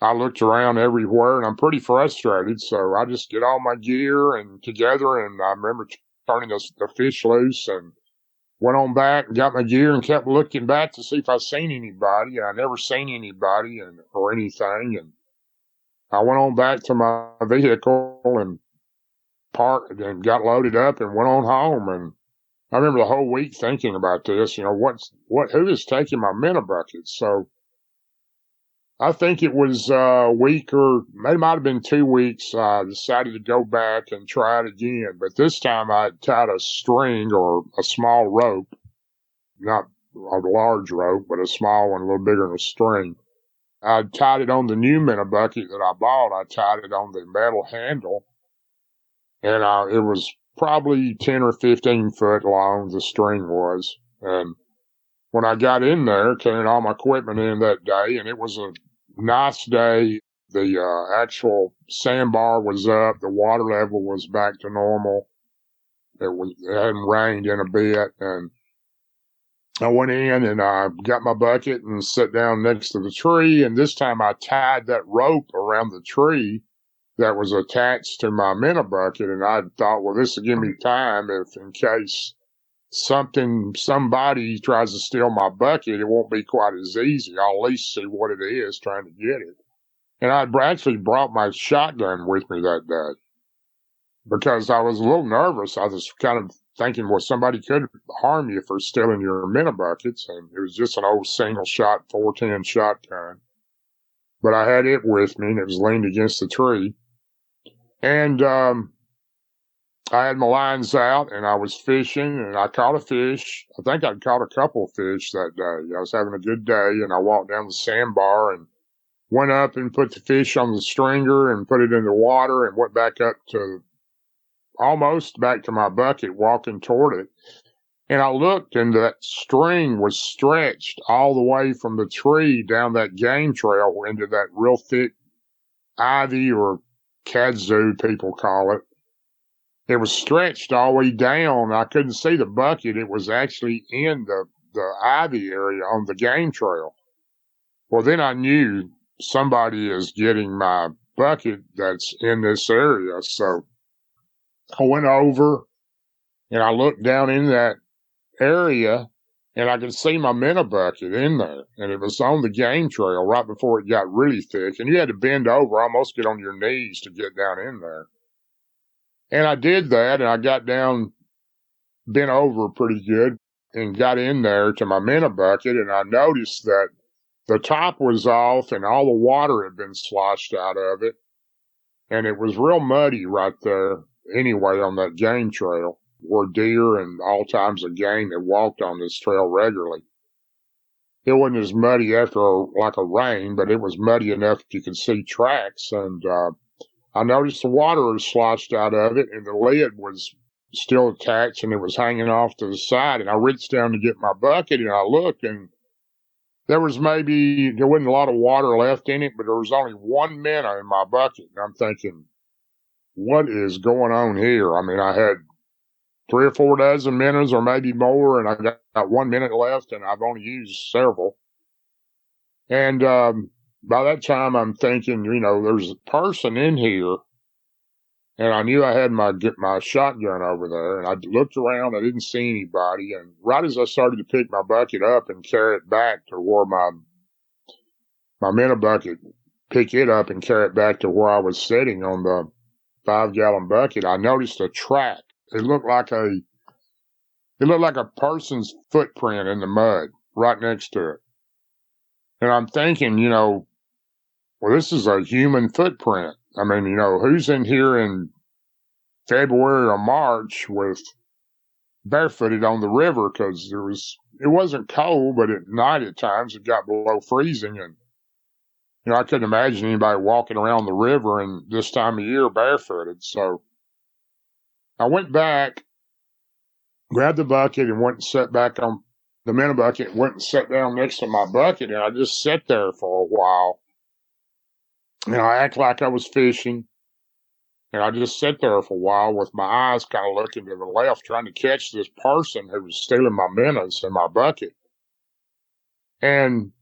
I looked around everywhere, and I'm pretty frustrated, so I just get all my gear and together, and I remember turning the fish loose and went on back and got my gear and kept looking back to see if I seen anybody. And I never seen anybody or anything. And I went on back to my vehicle and parked and got loaded up and went on home. And I remember the whole week thinking about this, who is taking my minnow bucket? So I think it was a week, or it might have been 2 weeks. I decided to go back and try it again. But this time I had tied a string or a small rope, not a large rope, but a small one, a little bigger than a string. I tied it on the new minnow bucket that I bought. I tied it on the metal handle, and it was probably 10 or 15 foot long, the string was. And when I got in there, carrying all my equipment in that day, and it was a nice day. The actual sandbar was up. The water level was back to normal. It hadn't rained in a bit. And I went in and I got my bucket and sat down next to the tree. And this time I tied that rope around the tree that was attached to my minnow bucket. And I thought, well, this will give me time if in case somebody tries to steal my bucket, it won't be quite as easy. I'll at least see what it is trying to get it. And I actually brought my shotgun with me that day because I was a little nervous. I was kind of thinking, well, somebody could harm you for stealing your minnow buckets. And it was just an old single shot 410 shotgun. But I had it with me, and it was leaned against the tree. And I had my lines out, and I was fishing, and I caught a fish. I think I'd caught a couple of fish that day. I was having a good day, and I walked down the sandbar and went up and put the fish on the stringer and put it in the water and went back up to almost back to my bucket, walking toward it. And I looked, and that string was stretched all the way from the tree down that game trail into that real thick ivy, or kudzu, people call it. It was stretched all the way down. I couldn't see the bucket. It was actually in the ivy area on the game trail. Well, then I knew somebody is getting my bucket that's in this area. So I went over and I looked down in that area and I could see my minnow bucket in there. And it was on the game trail right before it got really thick. And you had to bend over, almost get on your knees to get down in there. And I did that, and I got down, bent over pretty good, and got in there to my minnow bucket, and I noticed that the top was off and all the water had been sloshed out of it. And it was real muddy right there anyway on that game trail where deer and all types of game had walked on this trail regularly. It wasn't as muddy after like a rain, but it was muddy enough that you could see tracks. And I noticed the water was sloshed out of it and the lid was still attached and it was hanging off to the side. And I reached down to get my bucket and I looked and there wasn't a lot of water left in it, but there was only one minnow in my bucket. And I'm thinking, what is going on here? I mean, I had 3 or 4 dozen minnows or maybe more, and I got 1 minute left and I've only used several. And, by that time I'm thinking, there's a person in here. And I knew I had my shotgun over there, and I looked around. I didn't see anybody. And right as I started to pick my bucket up and carry it back to where my minnow bucket, pick it up and carry it back to where I was sitting on the 5-gallon bucket, I noticed a track. It looked like a person's footprint in the mud right next to it. And I'm thinking, well, this is a human footprint. I mean, who's in here in February or March with barefooted on the river? Because it wasn't cold, but at night at times it got below freezing. And, I couldn't imagine anybody walking around the river in this time of year barefooted. So I went back, grabbed the bucket and went and sat back on the minnow bucket, went and sat down next to my bucket. And I just sat there for a while. And I act like I was fishing. And I just sat there for a while with my eyes kind of looking to the left, trying to catch this person who was stealing my minnows in my bucket. And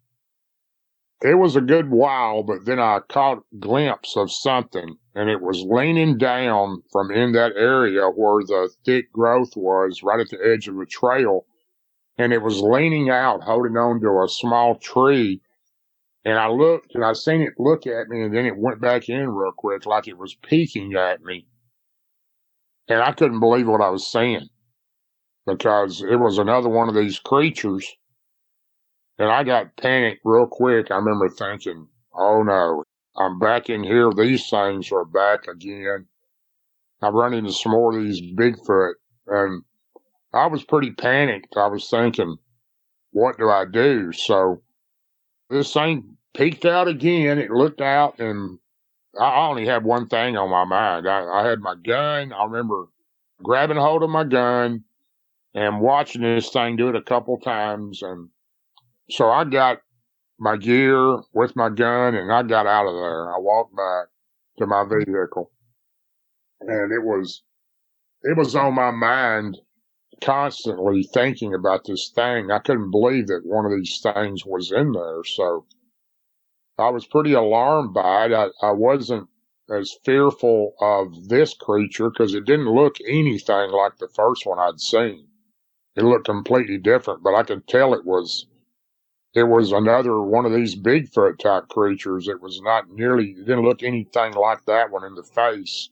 it was a good while, but then I caught a glimpse of something. And it was leaning down from in that area where the thick growth was, right at the edge of the trail. And it was leaning out, holding on to a small tree. And I looked and I seen it look at me and then it went back in real quick like it was peeking at me. And I couldn't believe what I was seeing because it was another one of these creatures. And I got panicked real quick. I remember thinking, oh no, I'm back in here. These things are back again. I've run into some more of these Bigfoot and I was pretty panicked. I was thinking, what do I do? So this thing peeked out again. It looked out, and I only had one thing on my mind. I had my gun. I remember grabbing hold of my gun and watching this thing do it a couple times. And so I got my gear with my gun, and I got out of there. I walked back to my vehicle, and it was on my mind constantly thinking about this thing. I couldn't believe that one of these things was in there. So I was pretty alarmed by it. I wasn't as fearful of this creature because it didn't look anything like the first one I'd seen. It looked completely different, but I could tell it was another one of these Bigfoot type creatures. It didn't look anything like that one in the face.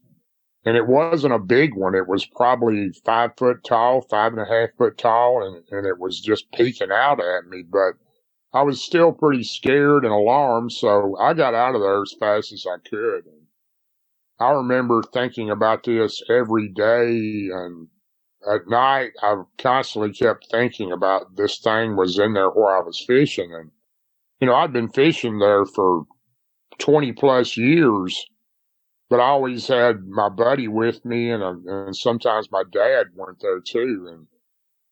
And it wasn't a big one. It was probably 5 foot tall, 5.5 foot tall, and it was just peeking out at me. But I was still pretty scared and alarmed, so I got out of there as fast as I could. And I remember thinking about this every day, and at night I constantly kept thinking about this thing was in there where I was fishing. And, I'd been fishing there for 20 plus years. But I always had my buddy with me, and sometimes my dad went there too. And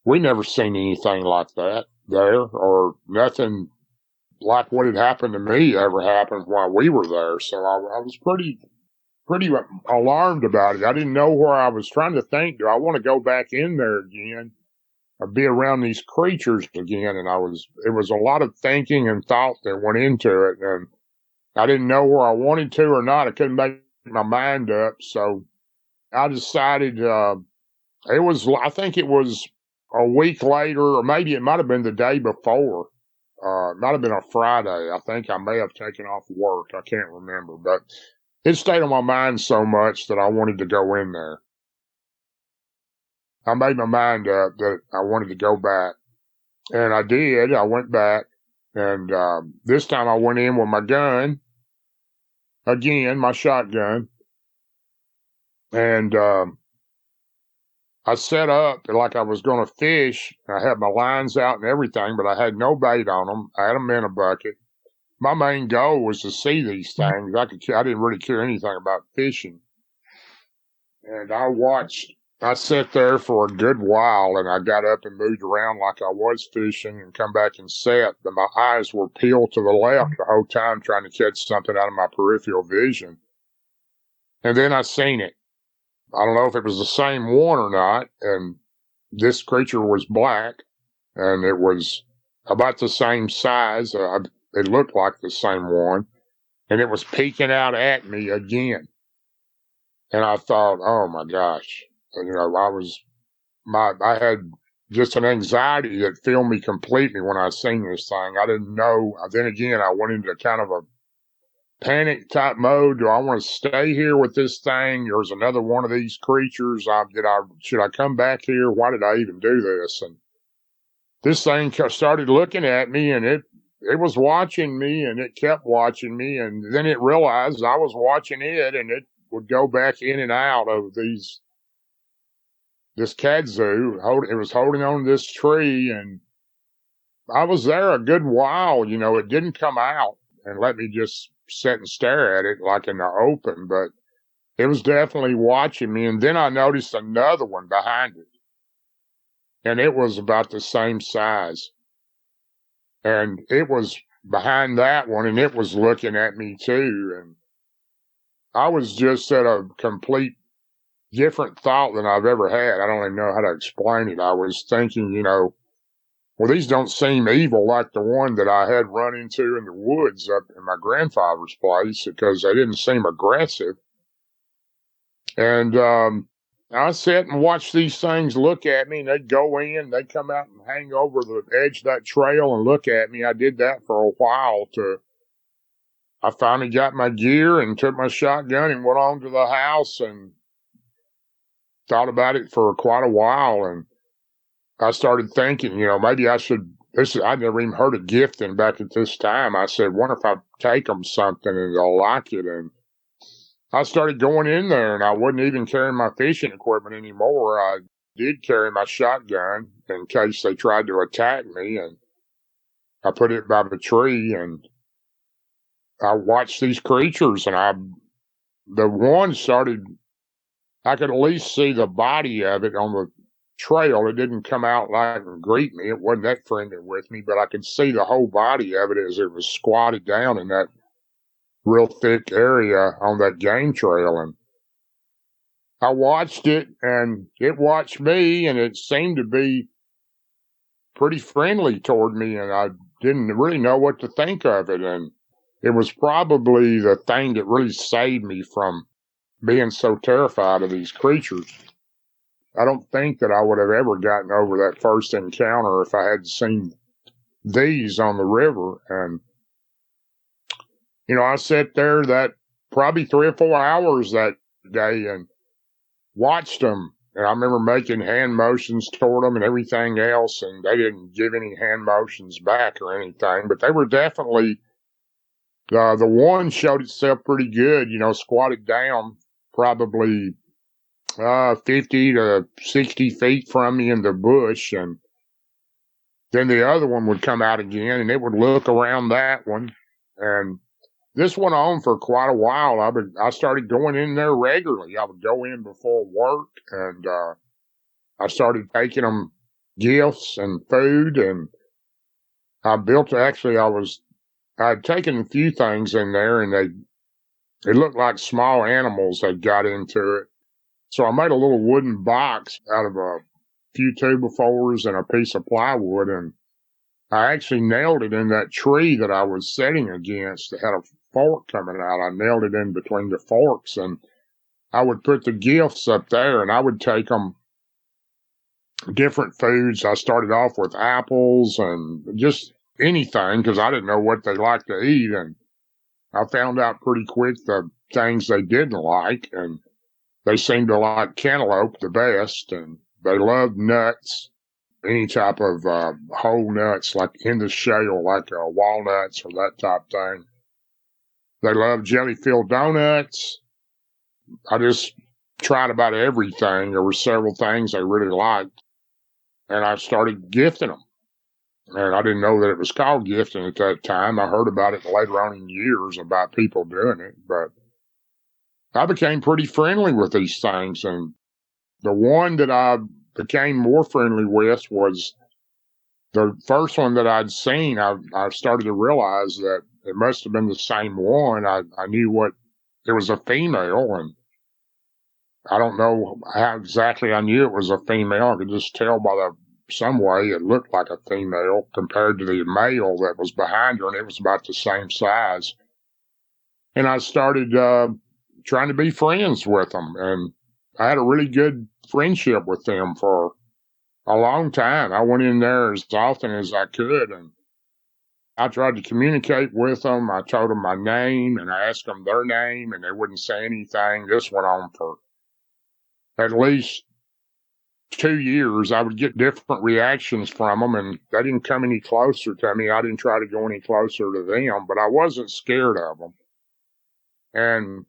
we never seen anything like that there, or nothing like what had happened to me ever happened while we were there. So I was pretty alarmed about it. I didn't know where I was trying to think. Do I want to go back in there again or be around these creatures again? And it was a lot of thinking and thought that went into it. And I didn't know where I wanted to or not. I couldn't make my mind up. So I decided, I think it was a week later, or maybe it might have been the day before. It might have been a Friday. I think I may have taken off work. I can't remember, but it stayed on my mind so much that I wanted to go in there. I made my mind up that I wanted to go back, and I did. I went back, and this time I went in with my gun, again, my shotgun, and I set up like I was going to fish. I had my lines out and everything, but I had no bait on them. I had them in a bucket. My main goal was to see these things. I didn't really care anything about fishing. And I sat there for a good while, and I got up and moved around like I was fishing and come back and sat. But my eyes were peeled to the left the whole time trying to catch something out of my peripheral vision. And then I seen it. I don't know if it was the same one or not. And this creature was black, and it was about the same size. It looked like the same one, and it was peeking out at me again. And I thought, oh my gosh, I had just an anxiety that filled me completely when I seen this thing. I didn't know. Then again, I went into kind of a panic type mode. Do I want to stay here with this thing? There's another one of these creatures. Should I come back here? Why did I even do this? And this thing started looking at me, and it was watching me, and it kept watching me. And then it realized I was watching it, and it would go back in and out of this kudzu. It was holding on to this tree, and I was there a good while. It didn't come out and let me just sit and stare at it like in the open, but it was definitely watching me. And then I noticed another one behind it, and it was about the same size. And it was behind that one, and it was looking at me too. And I was just at a complete different thought than I've ever had. I don't even know how to explain it. I was thinking, well, these don't seem evil like the one that I had run into in the woods up in my grandfather's place, because they didn't seem aggressive. And I sat and watched these things look at me, and they'd go in, they'd come out and hang over the edge of that trail and look at me. I did that for a while I finally got my gear and took my shotgun and went on to the house and thought about it for quite a while. And I started thinking, maybe I should, I'd never even heard of gifting back at this time. I said, what if I take them something and they'll like it? And I started going in there, and I wasn't even carrying my fishing equipment anymore. I did carry my shotgun in case they tried to attack me, and I put it by the tree, and I watched these creatures, and the one started, I could at least see the body of it on the trail. It didn't come out like and greet me. It wasn't that friendly with me, but I could see the whole body of it as it was squatted down in that real thick area on that game trail. And I watched it, and it watched me, and it seemed to be pretty friendly toward me, and I didn't really know what to think of it. And it was probably the thing that really saved me from being so terrified of these creatures. I don't think that I would have ever gotten over that first encounter if I had seen these on the river. And, I sat there that probably 3 or 4 hours that day and watched them. And I remember making hand motions toward them and everything else, and they didn't give any hand motions back or anything, but they were definitely, the one showed itself pretty good, squatted down probably 50 to 60 feet from me in the bush. And then the other one would come out again, and it would look around that one. And this went on for quite a while. I started going in there regularly. I would go in before work, and I started taking them gifts and food. And I had taken a few things in there, and it looked like small animals had got into it. So I made a little wooden box out of a few 2x4s and a piece of plywood, and I actually nailed it in that tree that I was sitting against. It had a fork coming out. I nailed it in between the forks, and I would put the gifts up there, and I would take them different foods. I started off with apples and just anything because I didn't know what they liked to eat. And I found out pretty quick the things they didn't like. And they seemed to like cantaloupe the best. And they loved nuts, any type of whole nuts, like in the shell, like walnuts or that type thing. They loved jelly-filled donuts. I just tried about everything. There were several things they really liked. And I started gifting them. And I didn't know that it was called gifting at that time. I heard about it later on in years about people doing it. But I became pretty friendly with these things. And the one that I became more friendly with was the first one that I'd seen. I started to realize that it must have been the same one. I knew what it was, a female. And I don't know how exactly I knew it was a female. I could just tell by some way it looked like a female compared to the male that was behind her, and it was about the same size. And I started trying to be friends with them, and I had a really good friendship with them for a long time. I went in there as often as I could, and I tried to communicate with them. I told them my name, and I asked them their name, and they wouldn't say anything. This went on for at least 2 years. I would get different reactions from them, and they didn't come any closer to me. I didn't try to go any closer to them, but I wasn't scared of them. And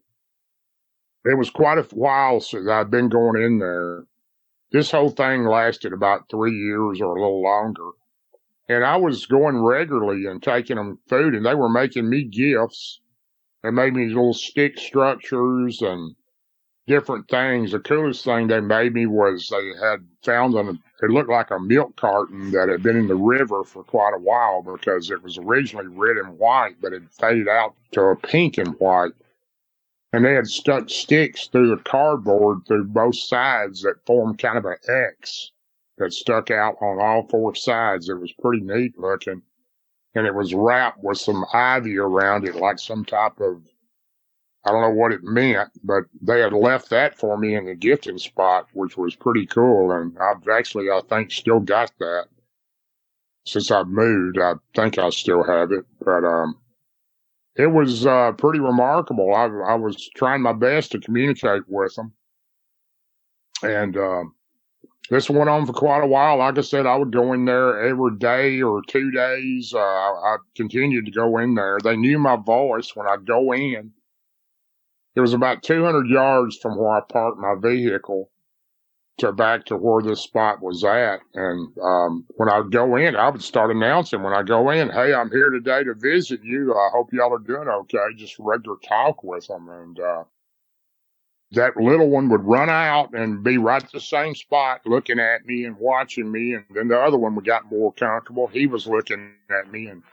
it was quite a while since I'd been going in there. This whole thing lasted about 3 years or a little longer. And I was going regularly and taking them food, and they were making me gifts. They made me little stick structures and different things. The coolest thing they made me was they had found it looked like a milk carton that had been in the river for quite a while because it was originally red and white, but it faded out to a pink and white. And they had stuck sticks through the cardboard through both sides that formed kind of an X that stuck out on all 4 sides. It was pretty neat looking. And it was wrapped with some ivy around it, like some type of, I don't know what it meant, but they had left that for me in the gifting spot, which was pretty cool. And I've actually, I think, still got that since I've moved. I think I still have it, but it was pretty remarkable. I was trying my best to communicate with them, and this went on for quite a while. Like I said, I would go in there every day or 2 days. I continued to go in there. They knew my voice when I'd go in. It was about 200 yards from where I parked my vehicle to back to where this spot was at. And when I would go in, I would start announcing when I go in, hey, I'm here today to visit you. I hope y'all are doing okay. Just regular talk with them. And that little one would run out and be right at the same spot looking at me and watching me. And then the other one got more comfortable. He was looking at me, and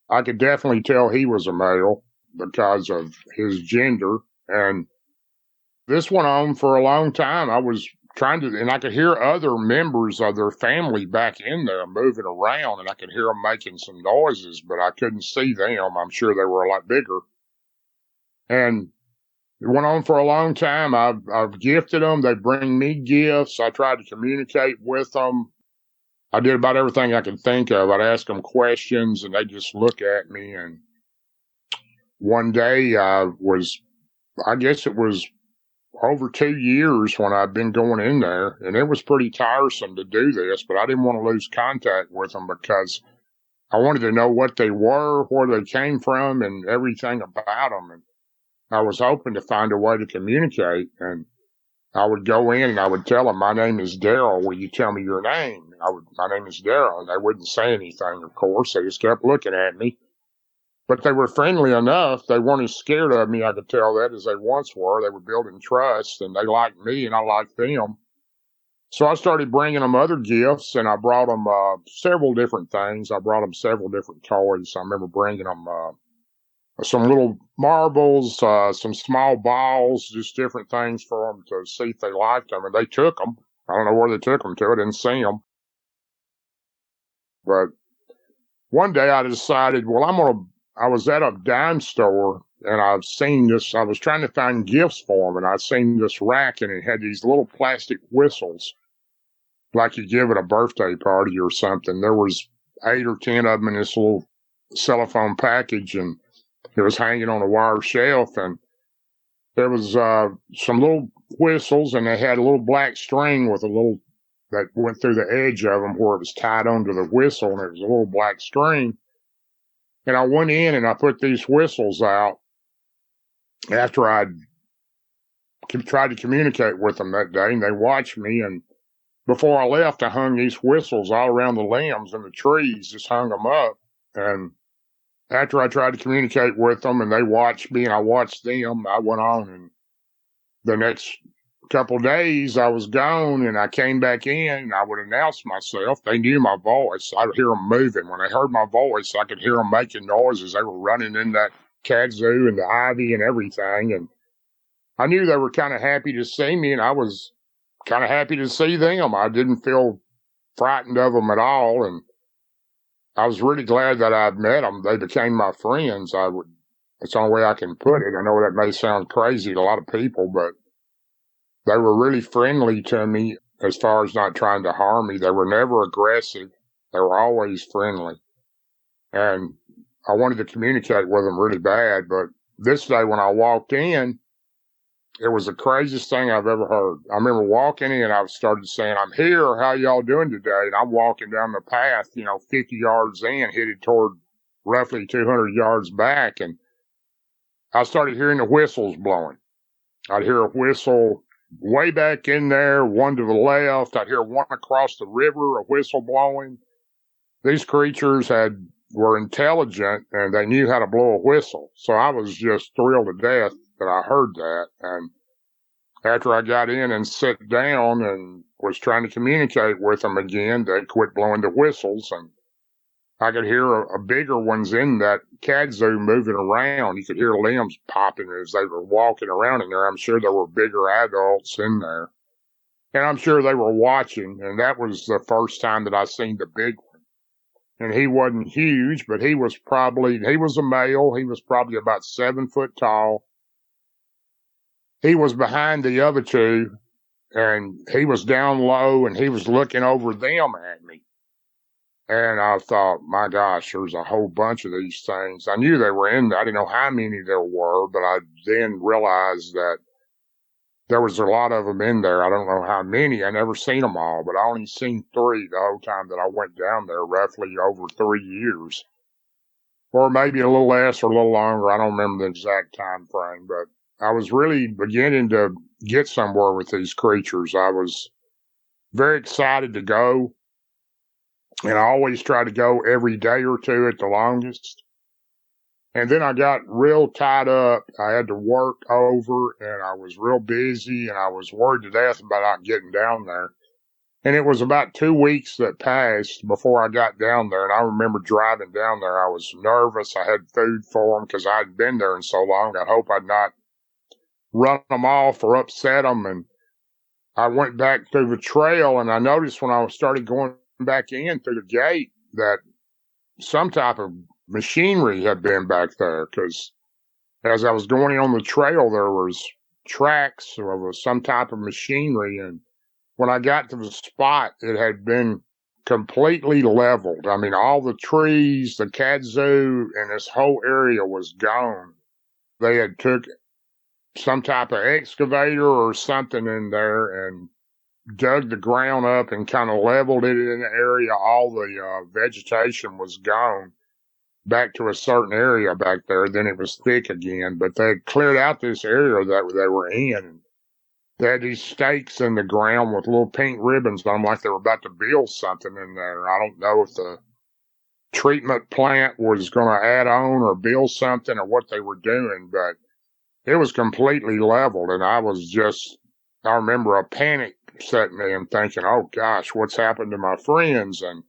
I could definitely tell he was a male because of his gender. And this went on for a long time. I was trying to, and I could hear other members of their family back in there moving around, and I could hear them making some noises, but I couldn't see them. I'm sure they were a lot bigger. And it went on for a long time. I've gifted them. They bring me gifts. I tried to communicate with them. I did about everything I could think of. I'd ask them questions, and they'd just look at me. And one day I guess it was over 2 years when I'd been going in there, and it was pretty tiresome to do this, but I didn't want to lose contact with them because I wanted to know what they were, where they came from, and everything about them. And I was hoping to find a way to communicate. And I would go in and I would tell them, my name is Darrell. Will you tell me your name? My name is Darrell. And they wouldn't say anything, of course. They just kept looking at me. But they were friendly enough. They weren't as scared of me, I could tell that, as they once were. They were building trust, and they liked me, and I liked them. So I started bringing them other gifts, and I brought them several different things. I brought them several different toys. I remember bringing them some little marbles, some small balls, just different things for them to see if they liked them. And they took them. I don't know where they took them to. I didn't see them. But one day I decided, well, I was at a dime store and I've seen this. I was trying to find gifts for them, and I've seen this rack, and it had these little plastic whistles, like you give at a birthday party or something. There was 8 or 10 of them in this little cellophane package, and it was hanging on a wire shelf, and there was some little whistles, and they had a little black string with a little that went through the edge of them where it was tied onto the whistle, and it was a little black string. And I went in and I put these whistles out after I'd tried to communicate with them that day, and they watched me. And before I left, I hung these whistles all around the limbs and the trees, just hung them up. And after I tried to communicate with them and they watched me and I watched them, I went on. And the next couple of days I was gone, and I came back in and I would announce myself. They knew my voice. I would hear them moving. When they heard my voice, I could hear them making noises. They were running in that kudzu and the ivy and everything. And I knew they were kind of happy to see me, and I was kind of happy to see them. I didn't feel frightened of them at all. And I was really glad that I'd met them. They became my friends. It's the only way I can put it. I know that may sound crazy to a lot of people, but they were really friendly to me as far as not trying to harm me. They were never aggressive. They were always friendly. And I wanted to communicate with them really bad, but this day when I walked in, it was the craziest thing I've ever heard. I remember walking in, I started saying, "I'm here. How y'all doing today?" And I'm walking down the path, 50 yards in, headed toward roughly 200 yards back. And I started hearing the whistles blowing. I'd hear a whistle way back in there, one to the left. I'd hear one across the river, a whistle blowing. These creatures were intelligent, and they knew how to blow a whistle. So I was just thrilled to death that I heard that. And after I got in and sat down and was trying to communicate with them again, they quit blowing the whistles, and I could hear a bigger ones in that kudzu moving around. You could hear limbs popping as they were walking around in there. I'm sure there were bigger adults in there. And I'm sure they were watching, and that was the first time that I seen the big one. And he wasn't huge, but he was a male. He was probably about 7 foot tall. He was behind the other two, and he was down low, and he was looking over them at me. And I thought, my gosh, there's a whole bunch of these things. I knew they were in there. I didn't know how many there were, but I then realized that there was a lot of them in there. I don't know how many. I never seen them all, but I only seen 3 the whole time that I went down there, roughly over 3 years. Or maybe a little less or a little longer. I don't remember the exact time frame, but I was really beginning to get somewhere with these creatures. I was very excited to go. And I always try to go every day or two at the longest. And then I got real tied up. I had to work over, and I was real busy, and I was worried to death about not getting down there. And it was about 2 weeks that passed before I got down there. And I remember driving down there. I was nervous. I had food for them because I hadn't been there in so long. I hope I'd not run them off or upset them. And I went back through the trail, and I noticed when I started going back in through the gate that some type of machinery had been back there, because as I was going on the trail, there was tracks of some type of machinery. And when I got to the spot, it had been completely leveled. I mean, all the trees, the kudzu, and this whole area was gone. They had took some type of excavator or something in there and dug the ground up and kind of leveled it in the area. All the vegetation was gone back to a certain area back there. Then it was thick again, but they had cleared out this area that they were in. They had these stakes in the ground with little pink ribbons on them, like they were about to build something in there. I don't know if the treatment plant was going to add on or build something or what they were doing, but it was completely leveled. And I remember a panic set me and thinking, oh gosh, what's happened to my friends? And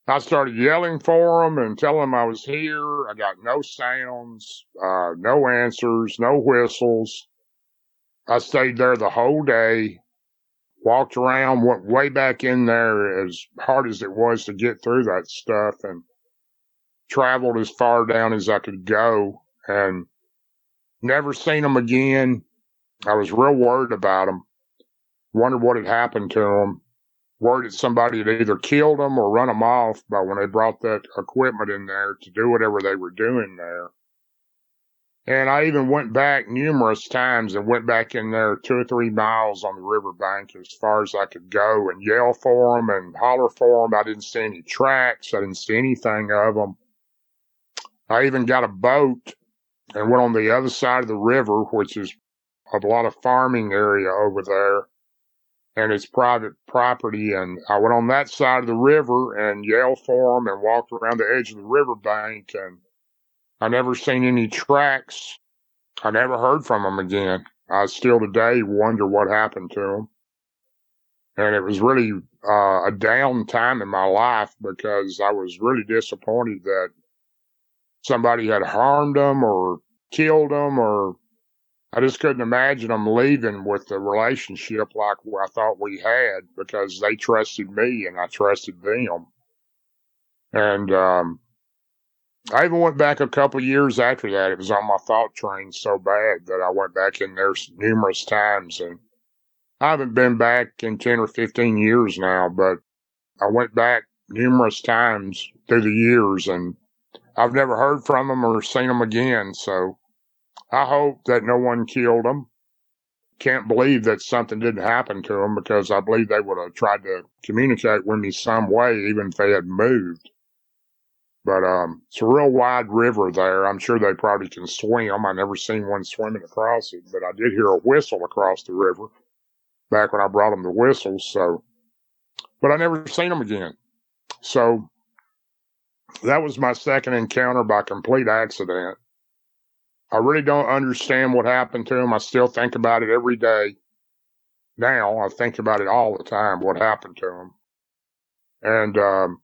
I started yelling for them and telling them I was here. I got no sounds, no answers, no whistles. I stayed there the whole day, walked around, went way back in there as hard as it was to get through that stuff. And traveled as far down as I could go and never seen them again. I was real worried about them. Wondered what had happened to them. Worried that somebody had either killed them or run them off by when they brought that equipment in there to do whatever they were doing there. And I even went back numerous times and went back in there 2 or 3 miles on the riverbank as far as I could go and yell for them and holler for them. I didn't see any tracks. I didn't see anything of them. I even got a boat and went on the other side of the river, which is a lot of farming area over there, and it's private property. And I went on that side of the river and yelled for them and walked around the edge of the riverbank, and I never seen any tracks. I never heard from them again. I still today wonder what happened to them. And it was really a down time in my life because I was really disappointed that somebody had harmed them or killed them, or I just couldn't imagine them leaving with the relationship like I thought we had, because they trusted me and I trusted them. And I even went back a couple years after that. It was on my thought train so bad that I went back in there numerous times. And I haven't been back in 10 or 15 years now, but I went back numerous times through the years, and I've never heard from them or seen them again. So I hope that no one killed them. Can't believe that something didn't happen to them, because I believe they would have tried to communicate with me some way, even if they had moved. But it's a real wide river there. I'm sure they probably can swim. I never seen one swimming across it, but I did hear a whistle across the river back when I brought them the whistles. So, but I never seen them again. So that was my second encounter by complete accident. I really don't understand what happened to them. I still think about it every day. Now I think about it all the time, what happened to them. And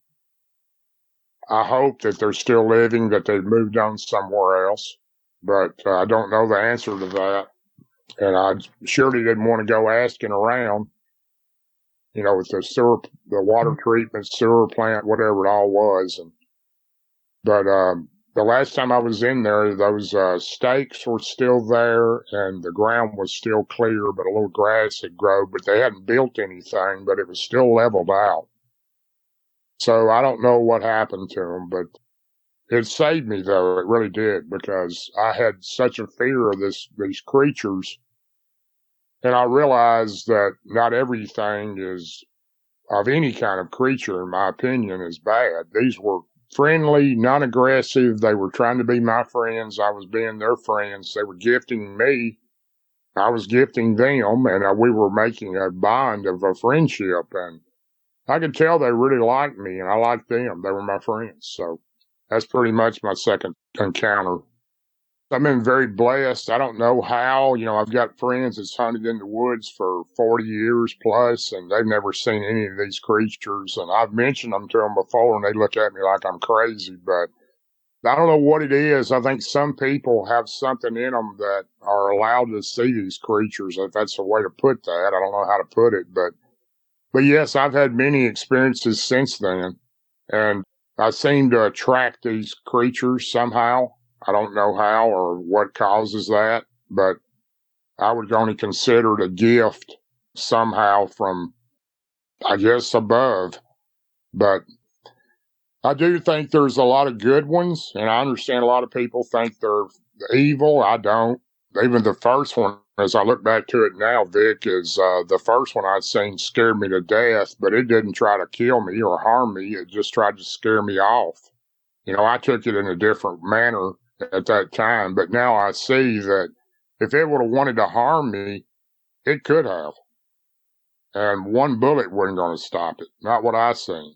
I hope that they're still living, that they've moved on somewhere else. But I don't know the answer to that. And I surely didn't want to go asking around, with the water treatment, sewer plant, whatever it all was. But the last time I was in there, those stakes were still there, and the ground was still clear, but a little grass had grown. But they hadn't built anything, but it was still leveled out. So I don't know what happened to them, but it saved me, though. It really did, because I had such a fear of these creatures. And I realized that not everything of any kind of creature, in my opinion, is bad. These were friendly, non-aggressive. They were trying to be my friends. I was being their friends. They were gifting me. I was gifting them, and we were making a bond of a friendship. And I could tell they really liked me, and I liked them. They were my friends. So that's pretty much my second encounter. I've been very blessed. I don't know how. I've got friends that's hunted in the woods for 40 years plus, and they've never seen any of these creatures. And I've mentioned them to them before, and they look at me like I'm crazy. But I don't know what it is. I think some people have something in them that are allowed to see these creatures, if that's the way to put that. I don't know how to put it, but yes, I've had many experiences since then, and I seem to attract these creatures somehow. I don't know how or what causes that, but I would only consider it a gift somehow from, I guess, above. But I do think there's a lot of good ones, and I understand a lot of people think they're evil. I don't. Even the first one, as I look back to it now, Vic, is the first one I'd seen scared me to death, but it didn't try to kill me or harm me. It just tried to scare me off. I took it in a different manner at that time, but now I see that if it would have wanted to harm me, it could have. And one bullet wasn't going to stop it. Not what I seen.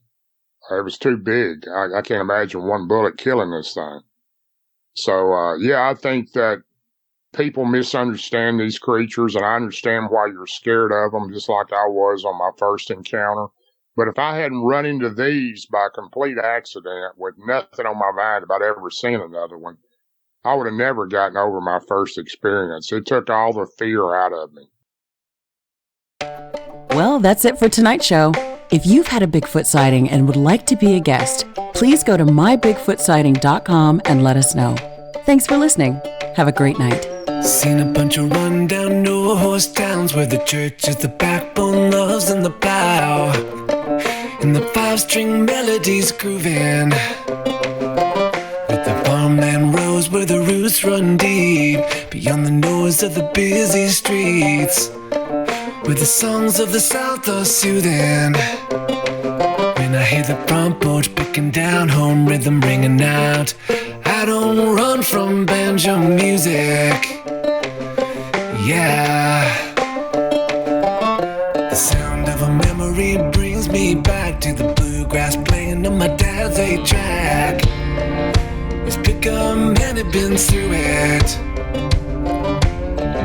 It was too big. I can't imagine one bullet killing this thing. So, I think that people misunderstand these creatures, and I understand why you're scared of them, just like I was on my first encounter. But if I hadn't run into these by complete accident with nothing on my mind about ever seeing another one, I would have never gotten over my first experience. It took all the fear out of me.
Well, that's it for tonight's show. If you've had a Bigfoot sighting and would like to be a guest, please go to mybigfootsighting.com and let us know. Thanks for listening. Have a great night.
Seen a bunch of rundown, no-horse towns where the church is the backbone, loves and the plow, and the five-string melodies grooving, with the farmland rows where the roots run deep, beyond the noise of the busy streets, where the songs of the South are soothing. When I hear the front porch picking down, home rhythm ringing out, I don't run from banjo music. Yeah, the sound of a memory brings me back to the bluegrass playing on my dad's 8-track. His pickup man had been through it,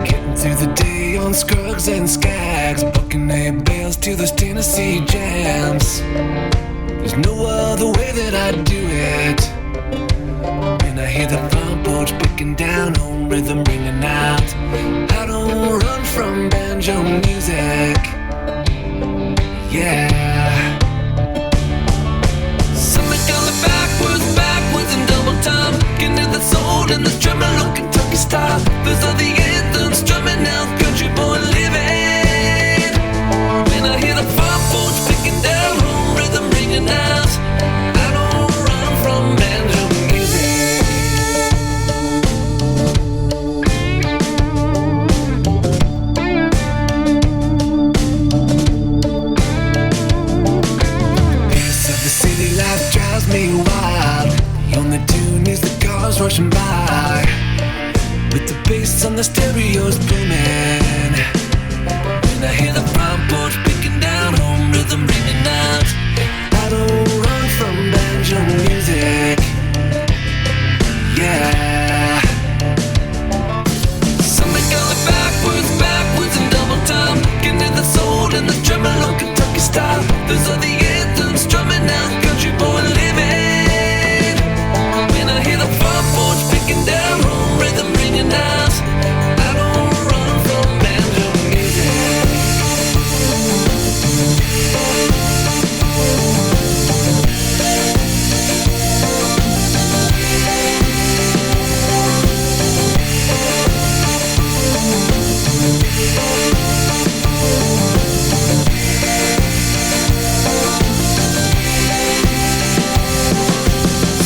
getting through the day on Scruggs and Skags, bucking hay bales to those Tennessee jams. There's no other way that I'd do it. When I hear the front porch picking down, home rhythm ringing out, I don't run from banjo music. Yeah. Something coming backwards in double time, getting to the soul and the drumming on Kentucky style. Those are the anthems strumming out, country boy living. When I hear the front porch picking down, home rhythm ringing out, I don't run from banjo music. Peace of the city life drives me wild. The only tune is the cars rushing by, with the bass on the stereos booming. When I hear the front porch picking down, home rhythm ringing out, I don't run from banjo music. Yeah. Something going backwards in double time, getting to the soul and the drumming on Kentucky style. Those are the anthems drumming out, country boy living. When I hear the front porch picking down, home rhythm ringing out, I don't run from banjo music.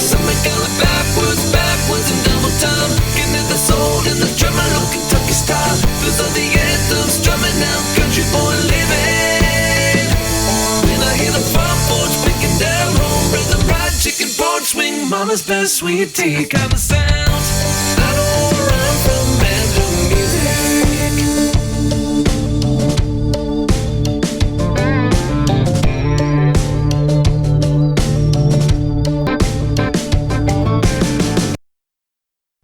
Something going backwards in double time, getting to the soul and the drumming on Kentucky style. Those are the anthems drumming out, country boy living. When I hear the front porch picking down, home rhythm, ride chicken porch swing, mama's best sweet tea kind of sound.